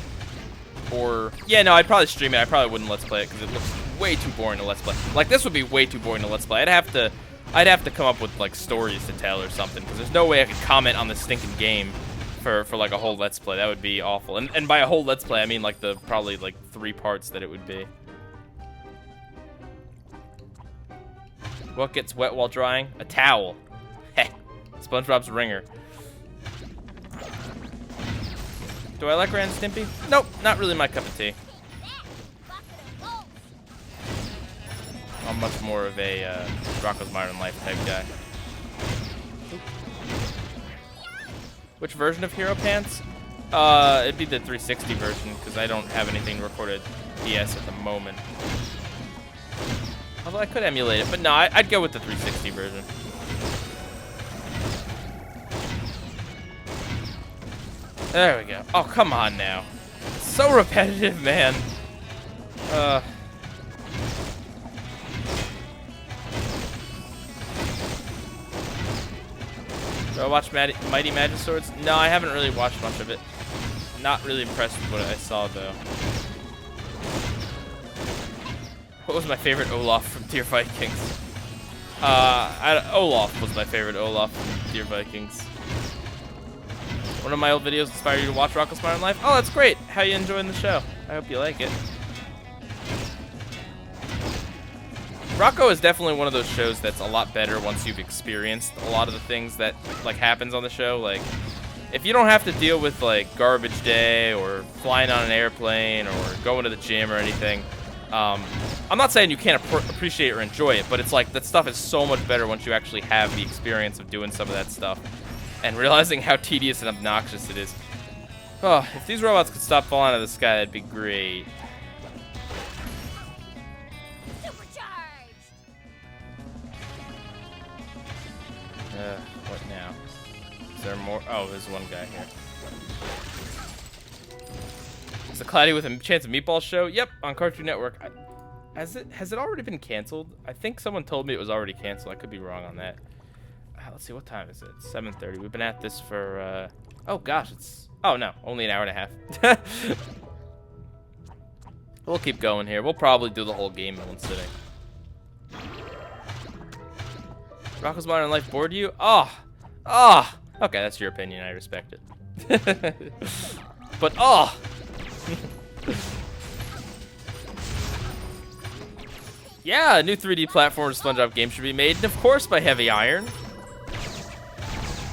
Or, yeah, no, I'd probably stream it. I probably wouldn't Let's Play it because it looks way too boring to Let's Play. Like, this would be way too boring to Let's Play. I'd have to come up with, like, stories to tell or something because there's no way I could comment on this stinking game for like, a whole Let's Play. That would be awful. And by a whole Let's Play, I mean, like, probably, like, 3 parts that it would be. What gets wet while drying? A towel. Heh. SpongeBob's ringer. Do I like Ren and Stimpy? Nope, not really my cup of tea. I'm much more of a Rocko's Modern Life type guy. Which version of Hero Pants? It'd be the 360 version, because I don't have anything recorded DS at the moment. Although I could emulate it, but no, I'd go with the 360 version. There we go. Oh, come on now. It's so repetitive, man. Do I watch Mighty Magiswords? No, I haven't really watched much of it. Not really impressed with what I saw, though. What was my favorite Olaf from Dear Vikings? Olaf was my favorite Olaf from Dear Vikings. One of my old videos inspired you to watch Rocko's Modern Life? Oh, that's great. How you enjoying the show? I hope you like it. Rocko is definitely one of those shows that's a lot better once you've experienced a lot of the things that, like, happens on the show. Like, if you don't have to deal with, like, garbage day or flying on an airplane or going to the gym or anything, I'm not saying you can't appreciate or enjoy it, but it's like that stuff is so much better once you actually have the experience of doing some of that stuff and realizing how tedious and obnoxious it is. Oh, if these robots could stop falling out of the sky, that'd be great. What now? Is there more? Oh, there's one guy here. Is the Cloudy with a Chance of Meatballs show? Yep, on Cartoon Network. Has it already been canceled? I think someone told me it was already canceled. I could be wrong on that. Let's see, what time is it? 7:30. We've been at this for, oh gosh, oh no, only an hour and a half. We'll keep going here. We'll probably do the whole game in one sitting. Rocko's Modern Life bored you? Okay, that's your opinion. I respect it. But, yeah, a new 3D platform SpongeBob game should be made, and of course by Heavy Iron.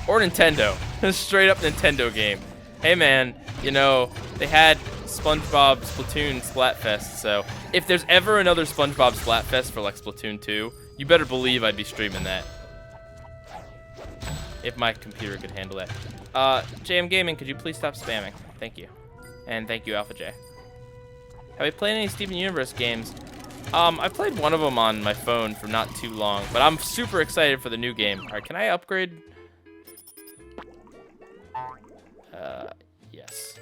Or Nintendo. Straight up Nintendo game. Hey man, you know, they had SpongeBob Splatoon Splatfest, so if there's ever another SpongeBob Splatfest for like Splatoon 2, you better believe I'd be streaming that. If my computer could handle that. JM Gaming, could you please stop spamming? Thank you. And thank you, Alpha J. Have you played any Steven Universe games? I played one of them on my phone for not too long, but I'm super excited for the new game. All right, can I upgrade? Yes.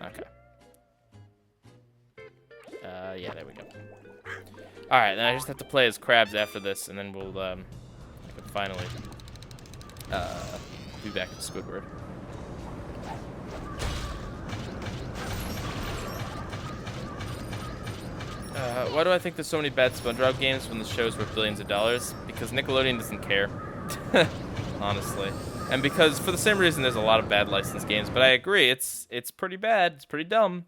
Okay. Yeah, there we go. All right, then I just have to play as Krabs after this, and then we'll I can finally be back to Squidward. Why do I think there's so many bad SpongeBob games when the show's worth billions of dollars? Because Nickelodeon doesn't care, honestly. And because, for the same reason, there's a lot of bad licensed games. But I agree, it's pretty bad. It's pretty dumb.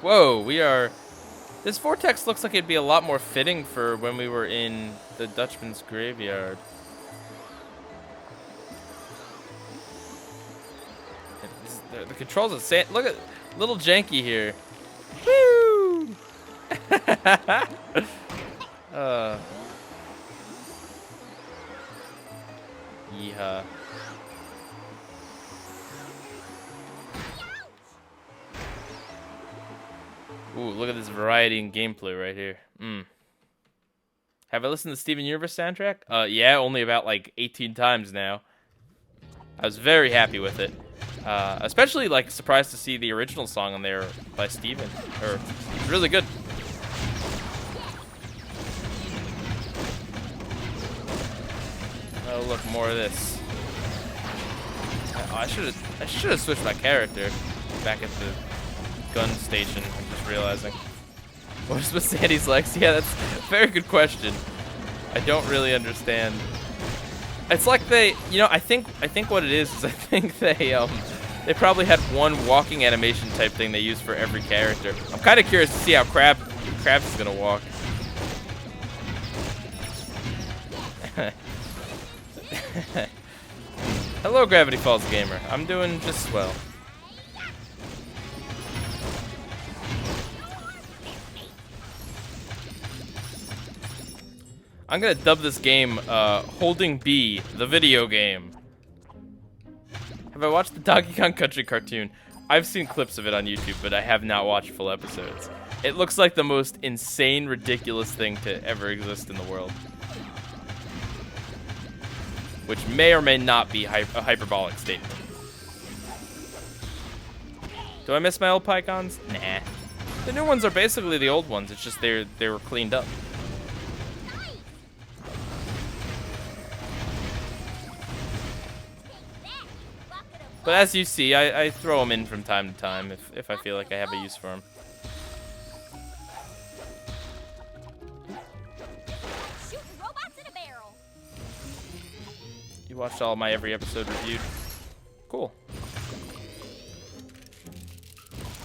Whoa, we are... This vortex looks like it'd be a lot more fitting for when we were in the Dutchman's graveyard. The controls of sand. Look at little janky here. Woo! Yeehaw. Ooh, look at this variety in gameplay right here. Have I listened to the Steven Universe soundtrack? Yeah, only about like 18 times now. I was very happy with it. Especially like surprised to see the original song on there by Steven. It's really good. Oh look, more of this. Oh, I should have switched my character back at the gun station. I'm just realizing. What's with Sandy's legs? Yeah, that's a very good question. I don't really understand. It's like they, you know, I think what it is I think they probably had one walking animation type thing they used for every character. I'm kind of curious to see how Krabs is gonna walk. Hello, Gravity Falls Gamer. I'm doing just well. I'm gonna dub this game Holding B, the video game. Have I watched the Donkey Kong Country cartoon? I've seen clips of it on YouTube, but I have not watched full episodes. It looks like the most insane, ridiculous thing to ever exist in the world. Which may or may not be a hyperbolic statement. Do I miss my old Pycons? Nah. The new ones are basically the old ones, it's just they were cleaned up. But as you see, I throw them in from time to time if I feel like I have a use for them. Shooting robots in a barrel. You watched all my every episode reviewed. Cool.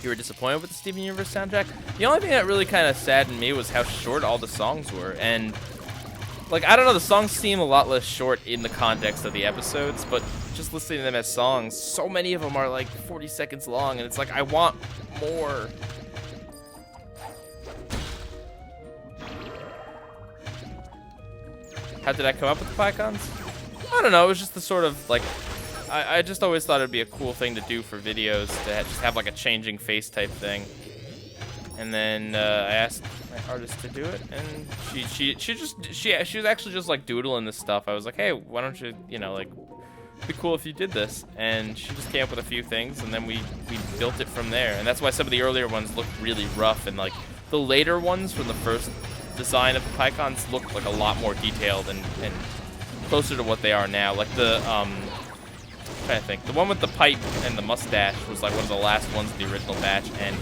You were disappointed with the Steven Universe soundtrack? The only thing that really kind of saddened me was how short all the songs were. And, like, I don't know, the songs seem a lot less short in the context of the episodes, but just listening to them as songs, so many of them are like 40 seconds long, and it's like, I want more. How did I come up with the Pycons? I don't know, it was just the sort of, like, I just always thought it'd be a cool thing to do for videos, to just have like a changing face type thing. And then I asked my artist to do it, and she was actually just like doodling this stuff. I was like, hey, why don't you, you know, like, it'd be cool if you did this. And she just came up with a few things, and then we built it from there. And that's why some of the earlier ones looked really rough, and like the later ones from the first design of the Pycons looked like a lot more detailed and closer to what they are now. Like the I'm trying to think, the one with the pipe and the mustache was like one of the last ones in the original batch, and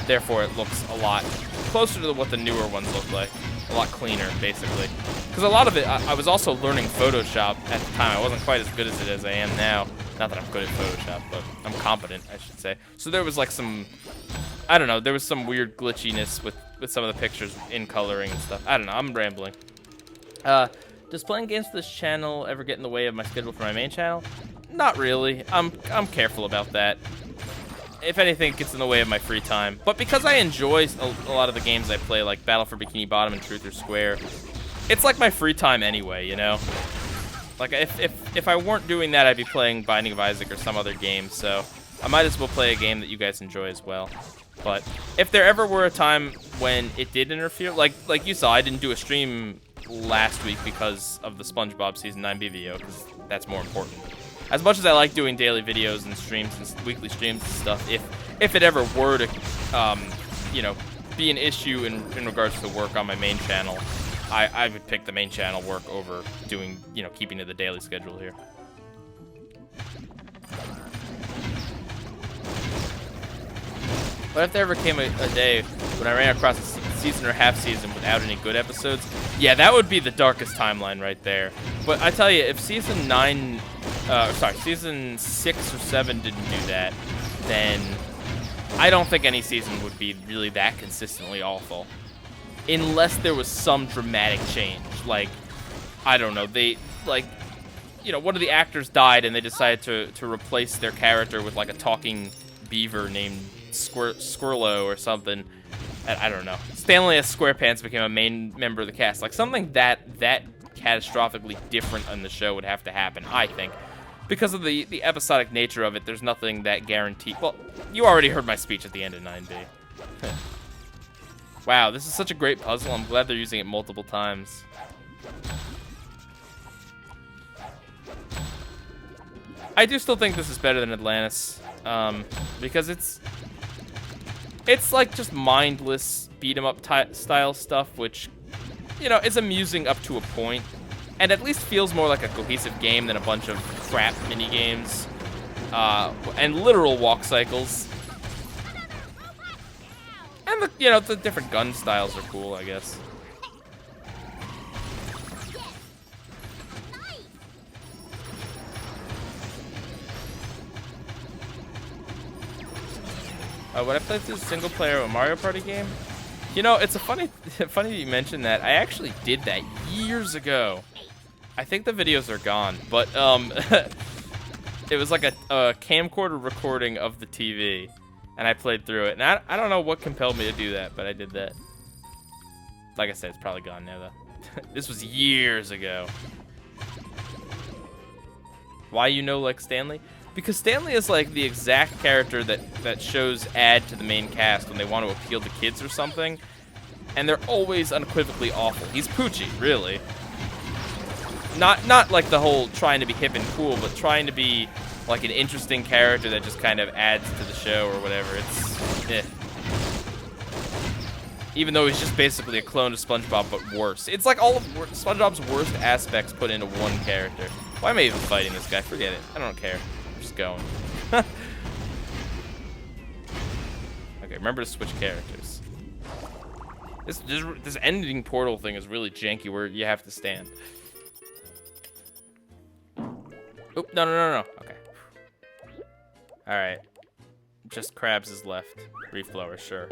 therefore it looks a lot closer to what the newer ones look like. A lot cleaner, basically. Because a lot of it, I was also learning Photoshop at the time. I wasn't quite as good as it as I am now. Not that I'm good at Photoshop, but I'm competent, I should say. So there was like some, I don't know, there was some weird glitchiness with some of the pictures in coloring and stuff. I don't know, I'm rambling. Does playing games for this channel ever get in the way of my schedule for my main channel? Not really. I'm careful about that. If anything, it gets in the way of my free time. But because I enjoy a lot of the games I play, like Battle for Bikini Bottom and Truth or Square, it's like my free time anyway, you know? Like, if I weren't doing that, I'd be playing Binding of Isaac or some other game, so I might as well play a game that you guys enjoy as well. But if there ever were a time when it did interfere, like you saw, I didn't do a stream last week because of the SpongeBob Season 9 BVO, because that's more important. As much as I like doing daily videos and streams and weekly streams and stuff, if it ever were to, you know, be an issue in regards to work on my main channel, I would pick the main channel work over doing, you know, keeping to the daily schedule here. But if there ever came a day when I ran across a season or half season without any good episodes, yeah, that would be the darkest timeline right there. But I tell you, if season 6 or 7 didn't do that, then I don't think any season would be really that consistently awful. Unless there was some dramatic change. Like, I don't know, they, like, you know, one of the actors died and they decided to replace their character with, like, a talking beaver named Squirrelo or something. I don't know. Stanley S. SquarePants became a main member of the cast. Like, something that catastrophically different on the show would have to happen, I think. Because of the episodic nature of it, there's nothing that guaranteed. Well, you already heard my speech at the end of 9B. Wow, this is such a great puzzle. I'm glad they're using it multiple times. I do still think this is better than Atlantis, because it's like just mindless beat-em-up style stuff, which, you know, is amusing up to a point, and at least feels more like a cohesive game than a bunch of crap mini-games, and literal walk cycles. And you know, the different gun styles are cool, I guess. When I played through single player a Mario Party game, you know, it's funny you mentioned that. I actually did that years ago. I think the videos are gone, but it was like a camcorder recording of the TV, and I played through it. And I don't know what compelled me to do that, but I did that. Like I said, it's probably gone now, though. This was years ago. Why you know like Stanley? Because Stanley is like the exact character that shows add to the main cast when they want to appeal to kids or something, and they're always unequivocally awful. He's Poochie, really. Not like the whole trying to be hip and cool, but trying to be like an interesting character that just kind of adds to the show or whatever. It's even though he's just basically a clone of SpongeBob, but worse. It's like all of SpongeBob's worst aspects put into one character. Why am I even fighting this guy? Forget it. I don't care. I'm just going. Okay, remember to switch characters. This ending portal thing is really janky where you have to stand. Oop, no. Okay. Alright. Just Krabs is left. Reflower, sure.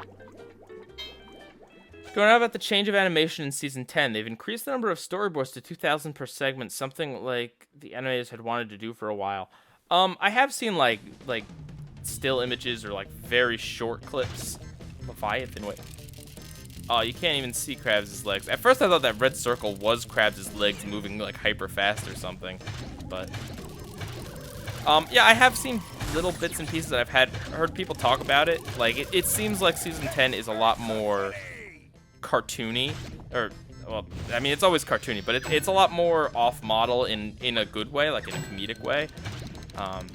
Going on about the change of animation in Season 10. They've increased the number of storyboards to 2,000 per segment, something like the animators had wanted to do for a while. I have seen, like still images or, like, very short clips. Leviathan, wait. Oh, you can't even see Krabs' legs. At first I thought that red circle was Krabs' legs moving, like, hyper fast or something. But yeah, I have seen little bits and pieces that I've heard people talk about it. Like, it seems like Season 10 is a lot more cartoony, or, well, I mean, it's always cartoony, but it's a lot more off-model in a good way, like in a comedic way.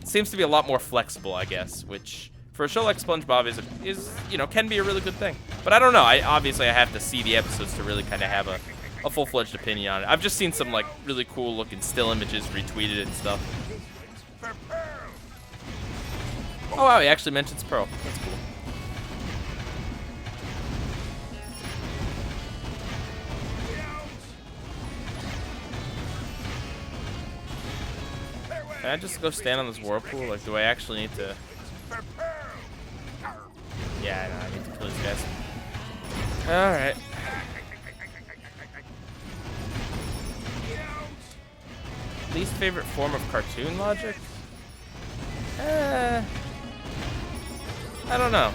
Seems to be a lot more flexible, I guess, which for a show like SpongeBob is you know, can be a really good thing. But I don't know. Obviously I have to see the episodes to really kind of have a full-fledged opinion on it. I've just seen some like really cool looking still images retweeted and stuff. Oh wow, he actually mentions Pearl. That's cool. Can I just go stand on this whirlpool? Like, do I actually need to? Yeah, I know, I need to kill these guys. Alright. Least favorite form of cartoon logic? I don't know.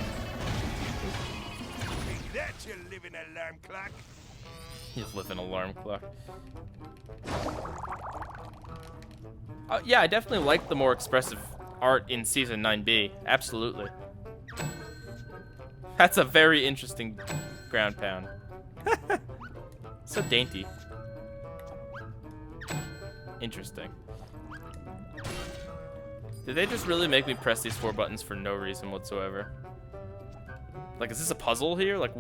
That's your living alarm clock. You live in an alarm clock. Yeah, I definitely like the more expressive art in Season 9B. Absolutely. That's a very interesting ground pound. So dainty. Interesting. Did they just really make me press these 4 buttons for no reason whatsoever? Like, is this a puzzle here? Like,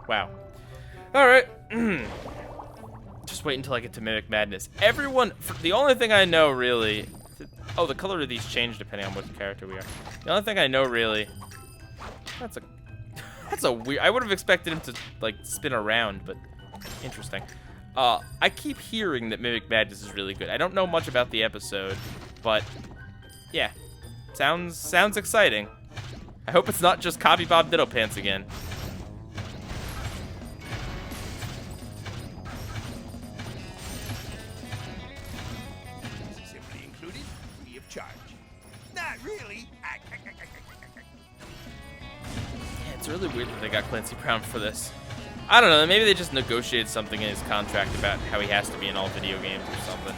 wow. Alright. Just wait until I get to Mimic Madness. Everyone, the only thing I know really... Oh, the color of these change depending on what character we are. The only thing I know really... That's a weird... I would have expected him to, like, spin around, but interesting. I keep hearing that Mimic Madness is really good. I don't know much about the episode, but yeah. Sounds exciting. I hope it's not just Copy Bob Ditto Pants again. Simply included, free of charge. Not really. Yeah, it's really weird that they got Clancy Brown for this. I don't know, maybe they just negotiated something in his contract about how he has to be in all video games or something.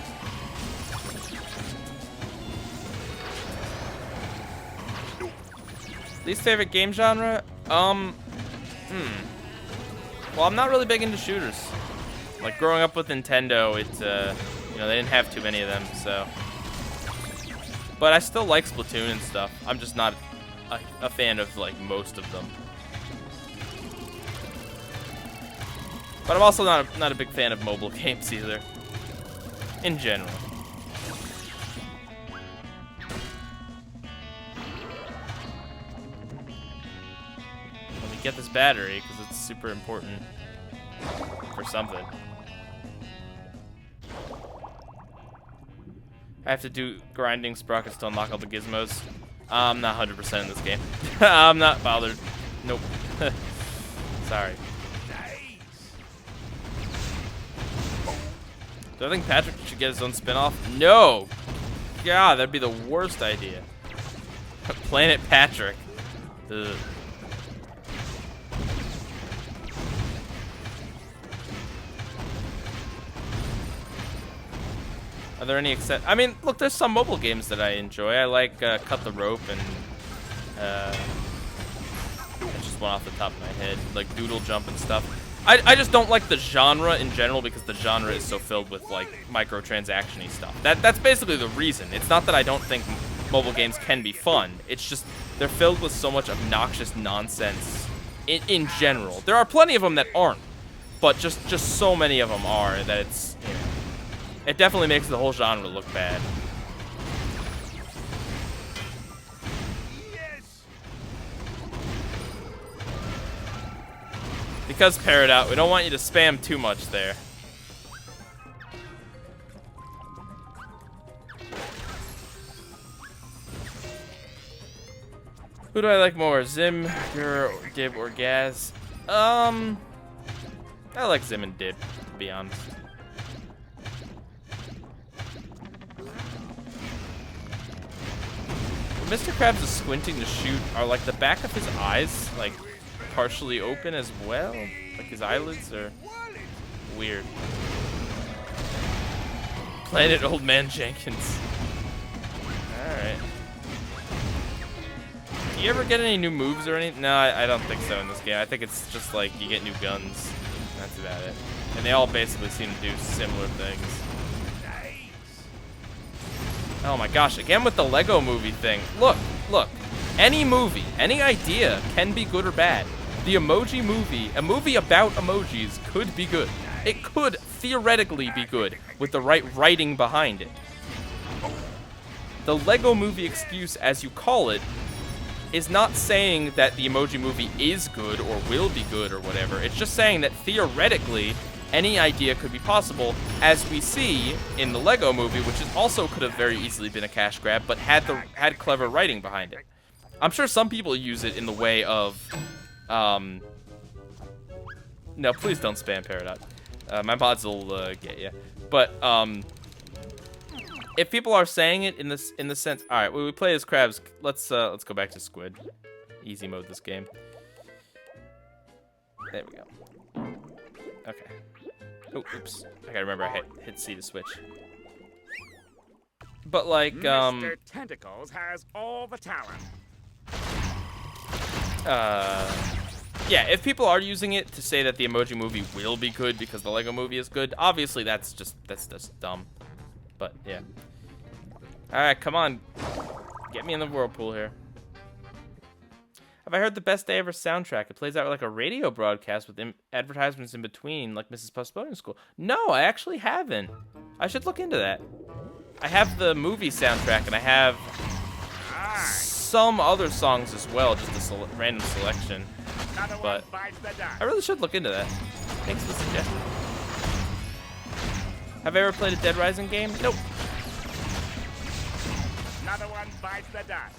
Least favorite game genre? Well, I'm not really big into shooters. Like, growing up with Nintendo, you know, they didn't have too many of them, so. But I still like Splatoon and stuff. I'm just not a fan of, like, most of them. But I'm also not a big fan of mobile games either. In general. Let me get this battery, because it's super important for something. I have to do grinding sprockets to unlock all the gizmos. I'm not 100% in this game. I'm not bothered. Nope. Sorry. Do I think Patrick should get his own spinoff? No! God, that'd be the worst idea. Planet Patrick. Ugh. Are there any I mean, look, there's some mobile games that I enjoy. I like Cut the Rope and I just went off the top of my head, like Doodle Jump and stuff. I just don't like the genre in general because the genre is so filled with like microtransaction-y stuff. That's basically the reason. It's not that I don't think mobile games can be fun. It's just they're filled with so much obnoxious nonsense in general. There are plenty of them that aren't, but just so many of them are that it's, you know, it definitely makes the whole genre look bad. Because Parrot Out, we don't want you to spam too much there. Who do I like more, Zim, Gur, Dib, or Gaz? I like Zim and Dib, to be honest. When Mr. Krabs is squinting to shoot, are like the back of his eyes like partially open as well? Like his eyelids are weird. Planet Old Man Jenkins. Alright. Do you ever get any new moves or anything? No, I don't think so in this game. I think it's just like you get new guns. That's about it. And they all basically seem to do similar things. Oh my gosh, again with the Lego movie thing. Look. Any movie, any idea can be good or bad. The Emoji Movie, a movie about emojis, could be good. It could theoretically be good with the right writing behind it. The Lego Movie excuse, as you call it, is not saying that the Emoji Movie is good or will be good or whatever. It's just saying that theoretically, any idea could be possible, as we see in the Lego Movie, which is also could have very easily been a cash grab, but had clever writing behind it. I'm sure some people use it in the way of, no, please don't spam Parrot My mods will get you. But if people are saying it in the sense, all right, when we play as crabs, let's go back to squid. Easy mode this game. There we go. Okay. Oh, oops. I gotta remember I hit C to switch. But like, Mr. Tentacles has all the talent. yeah, if people are using it to say that the Emoji Movie will be good because the Lego Movie is good, obviously that's just dumb. But yeah. All right, come on, get me in the whirlpool here. Have I heard the Best Day Ever soundtrack? It plays out like a radio broadcast with advertisements in between, like Mrs. Puff's Boating School. No, I actually haven't. I should look into that. I have the movie soundtrack, and I have some other songs as well, just a random selection. But I really should look into that. Thanks for the suggestion. Have I ever played a Dead Rising game? Nope. Another one bites the dust.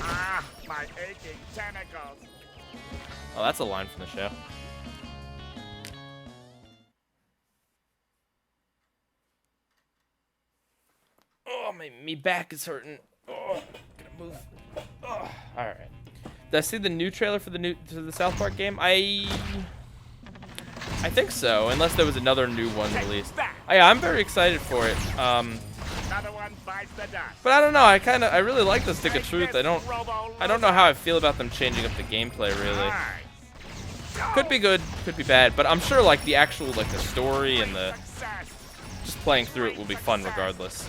Ah, my aching tentacles. Oh, that's a line from the show. Oh, my back is hurting. Oh, gotta move. Oh, all right. Did I see the new trailer for the South Park game? I think so, unless there was another new one released. Yeah, I'm very excited for it. Another one bites the dust. But I don't know. I really like the Stick of Truth. I don't know how I feel about them changing up the gameplay really. Could be good, could be bad, but I'm sure like the actual the story and the just playing through it will be fun regardless.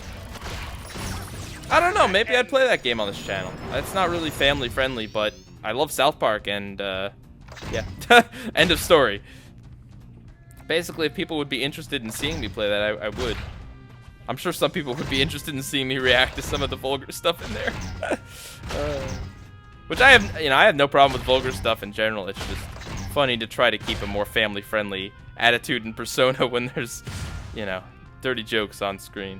I don't know. Maybe I'd play that game on this channel. It's not really family friendly, but I love South Park and yeah. End of story. Basically, if people would be interested in seeing me play that, I would. I'm sure some people would be interested in seeing me react to some of the vulgar stuff in there. Which I have no problem with vulgar stuff in general. It's just funny to try to keep a more family-friendly attitude and persona when there's, dirty jokes on screen.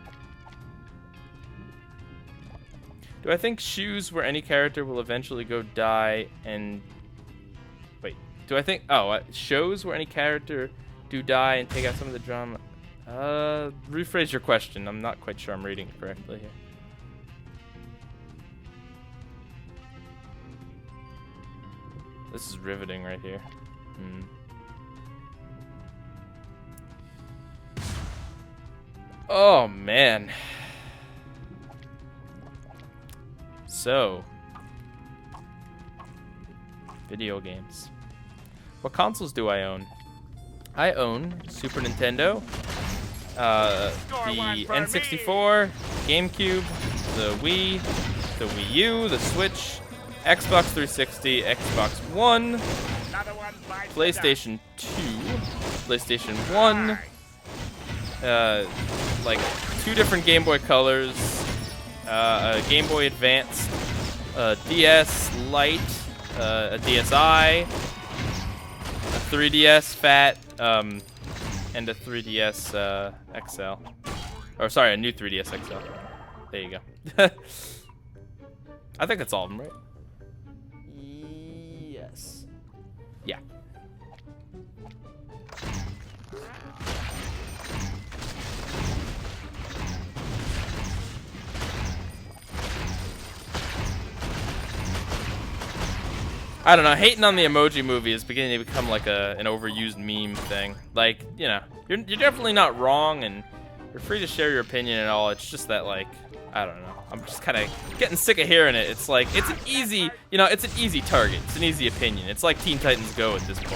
Do I think shoes where any character will eventually go die and... Wait, do I think... Oh, shows where any character do die and take out some of the drama... rephrase your question. I'm not quite sure I'm reading it correctly here. This is riveting right here. Oh, man. So, video games. What consoles do I own? I own Super Nintendo, the N64, GameCube, the Wii, the Wii U, the Switch, Xbox 360, Xbox One, PlayStation 2, PlayStation 1, like 2 different Game Boy Colors, a Game Boy Advance, a DS Lite, a DSi, a 3DS Fat, and a 3DS XL. Or sorry, a new 3DS XL. There you go. I think that's all of them, right? Yes. Yeah. I don't know, hating on the Emoji Movie is beginning to become like an overused meme thing. Like, you're definitely not wrong, and you're free to share your opinion and all. It's just that, like, I don't know. I'm just kind of getting sick of hearing it. It's like, it's an easy, it's an easy target. It's an easy opinion. It's like Teen Titans Go at this point.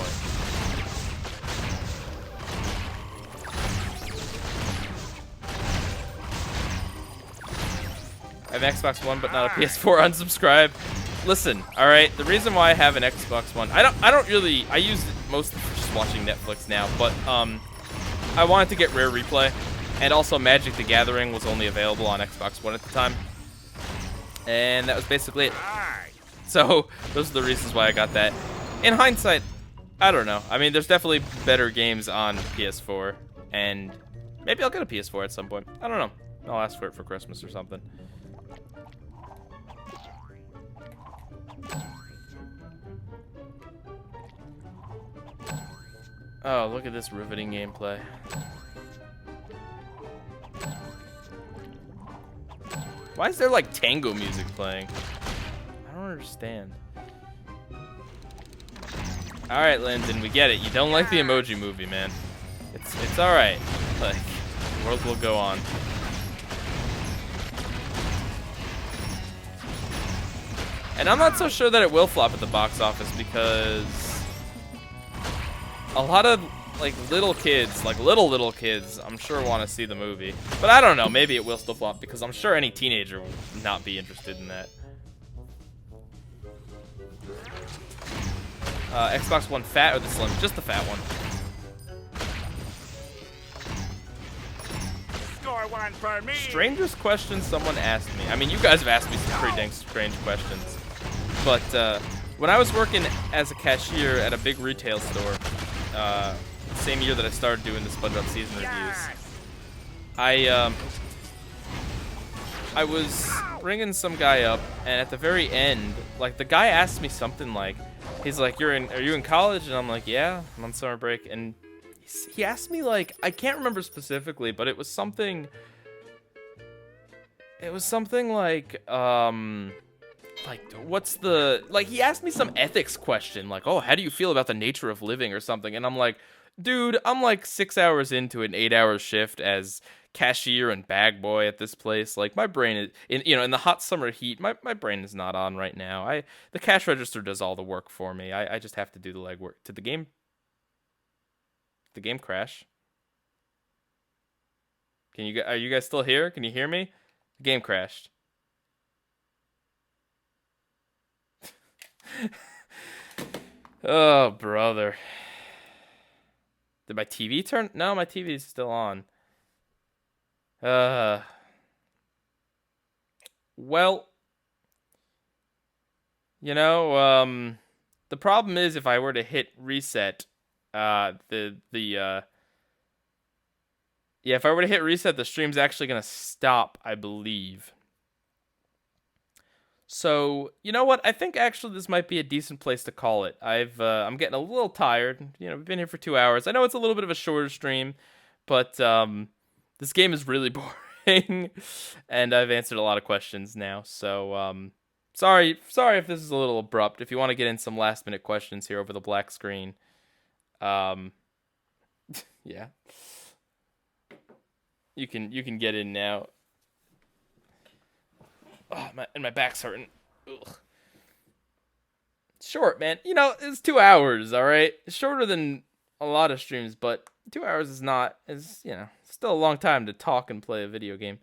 I have an Xbox One, but not a PS4. Unsubscribe. Listen, all right. The reason why I have an Xbox One, I use it mostly for just watching Netflix now, but I wanted to get Rare Replay, and also Magic the Gathering was only available on Xbox One at the time, and that was basically it. So those are the reasons why I got that. In hindsight, I don't know. I mean, there's definitely better games on PS4, and maybe I'll get a PS4 at some point. I don't know. I'll ask for it for Christmas or something. Oh, look at this riveting gameplay. Why is there like tango music playing? I don't understand. All right, Lyndon, we get it. You don't like the Emoji Movie, man. It's all right. Like, the world will go on. And I'm not so sure that it will flop at the box office because a lot of like little kids, little kids, I'm sure want to see the movie. But I don't know. Maybe it will still flop because I'm sure any teenager will not be interested in that. Xbox One fat or the slim? Just the fat one. Score one for me. Strangest question someone asked me. I mean, you guys have asked me some pretty dang strange questions. But when I was working as a cashier at a big retail store, same year that I started doing the SpongeBob season reviews, I was ringing some guy up, and at the very end, like the guy asked me something like, he's like, are you in college? And I'm like, yeah, I'm on summer break. And he asked me like, I can't remember specifically, but it was something like, what's the, like, he asked me some ethics question, like, oh, how do you feel about the nature of living or something? And I'm like, dude, I'm like 6 hours into an 8-hour shift as cashier and bag boy at this place. Like, my brain is, in the hot summer heat, my brain is not on right now. The cash register does all the work for me. I just have to do the legwork. Did the game crash? Are you guys still here? Can you hear me? The game crashed. Oh, brother. Did my TV turn? No, my TV is still on. Well, the problem is if I were to hit reset, if I were to hit reset, the stream's actually gonna stop, I believe. So, you know what? I think actually this might be a decent place to call it. I'm getting a little tired. We've been here for 2 hours. I know it's a little bit of a shorter stream, but this game is really boring, and I've answered a lot of questions now. So, sorry if this is a little abrupt. If you want to get in some last-minute questions here over the black screen, yeah, you can get in now. Oh, my back's hurting. Ugh. Short, man. It's 2 hours, all right? It's shorter than a lot of streams, but 2 hours is still a long time to talk and play a video game.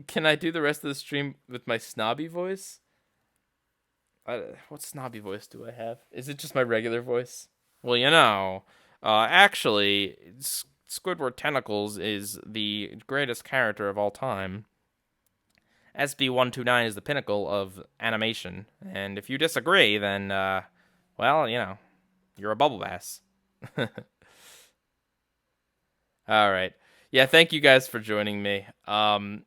Can I do the rest of the stream with my snobby voice? What snobby voice do I have? Is it just my regular voice? Well, actually, Squidward Tentacles is the greatest character of all time. SB129 is the pinnacle of animation, and if you disagree, then, well, you're a bubble bass. Alright. Yeah, thank you guys for joining me. I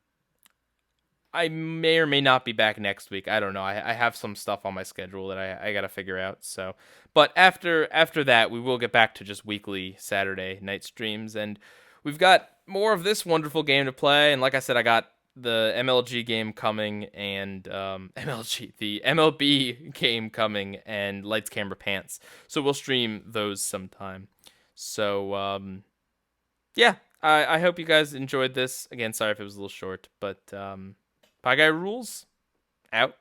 may or may not be back next week. I don't know. I have some stuff on my schedule that I gotta figure out, so. But after that, we will get back to just weekly Saturday night streams, and we've got more of this wonderful game to play, and like I said, I got the MLG game coming, and the MLB game coming, and Lights Camera Pants. So we'll stream those sometime. So yeah, I hope you guys enjoyed this. Again, sorry if it was a little short, but Pieguy rules out.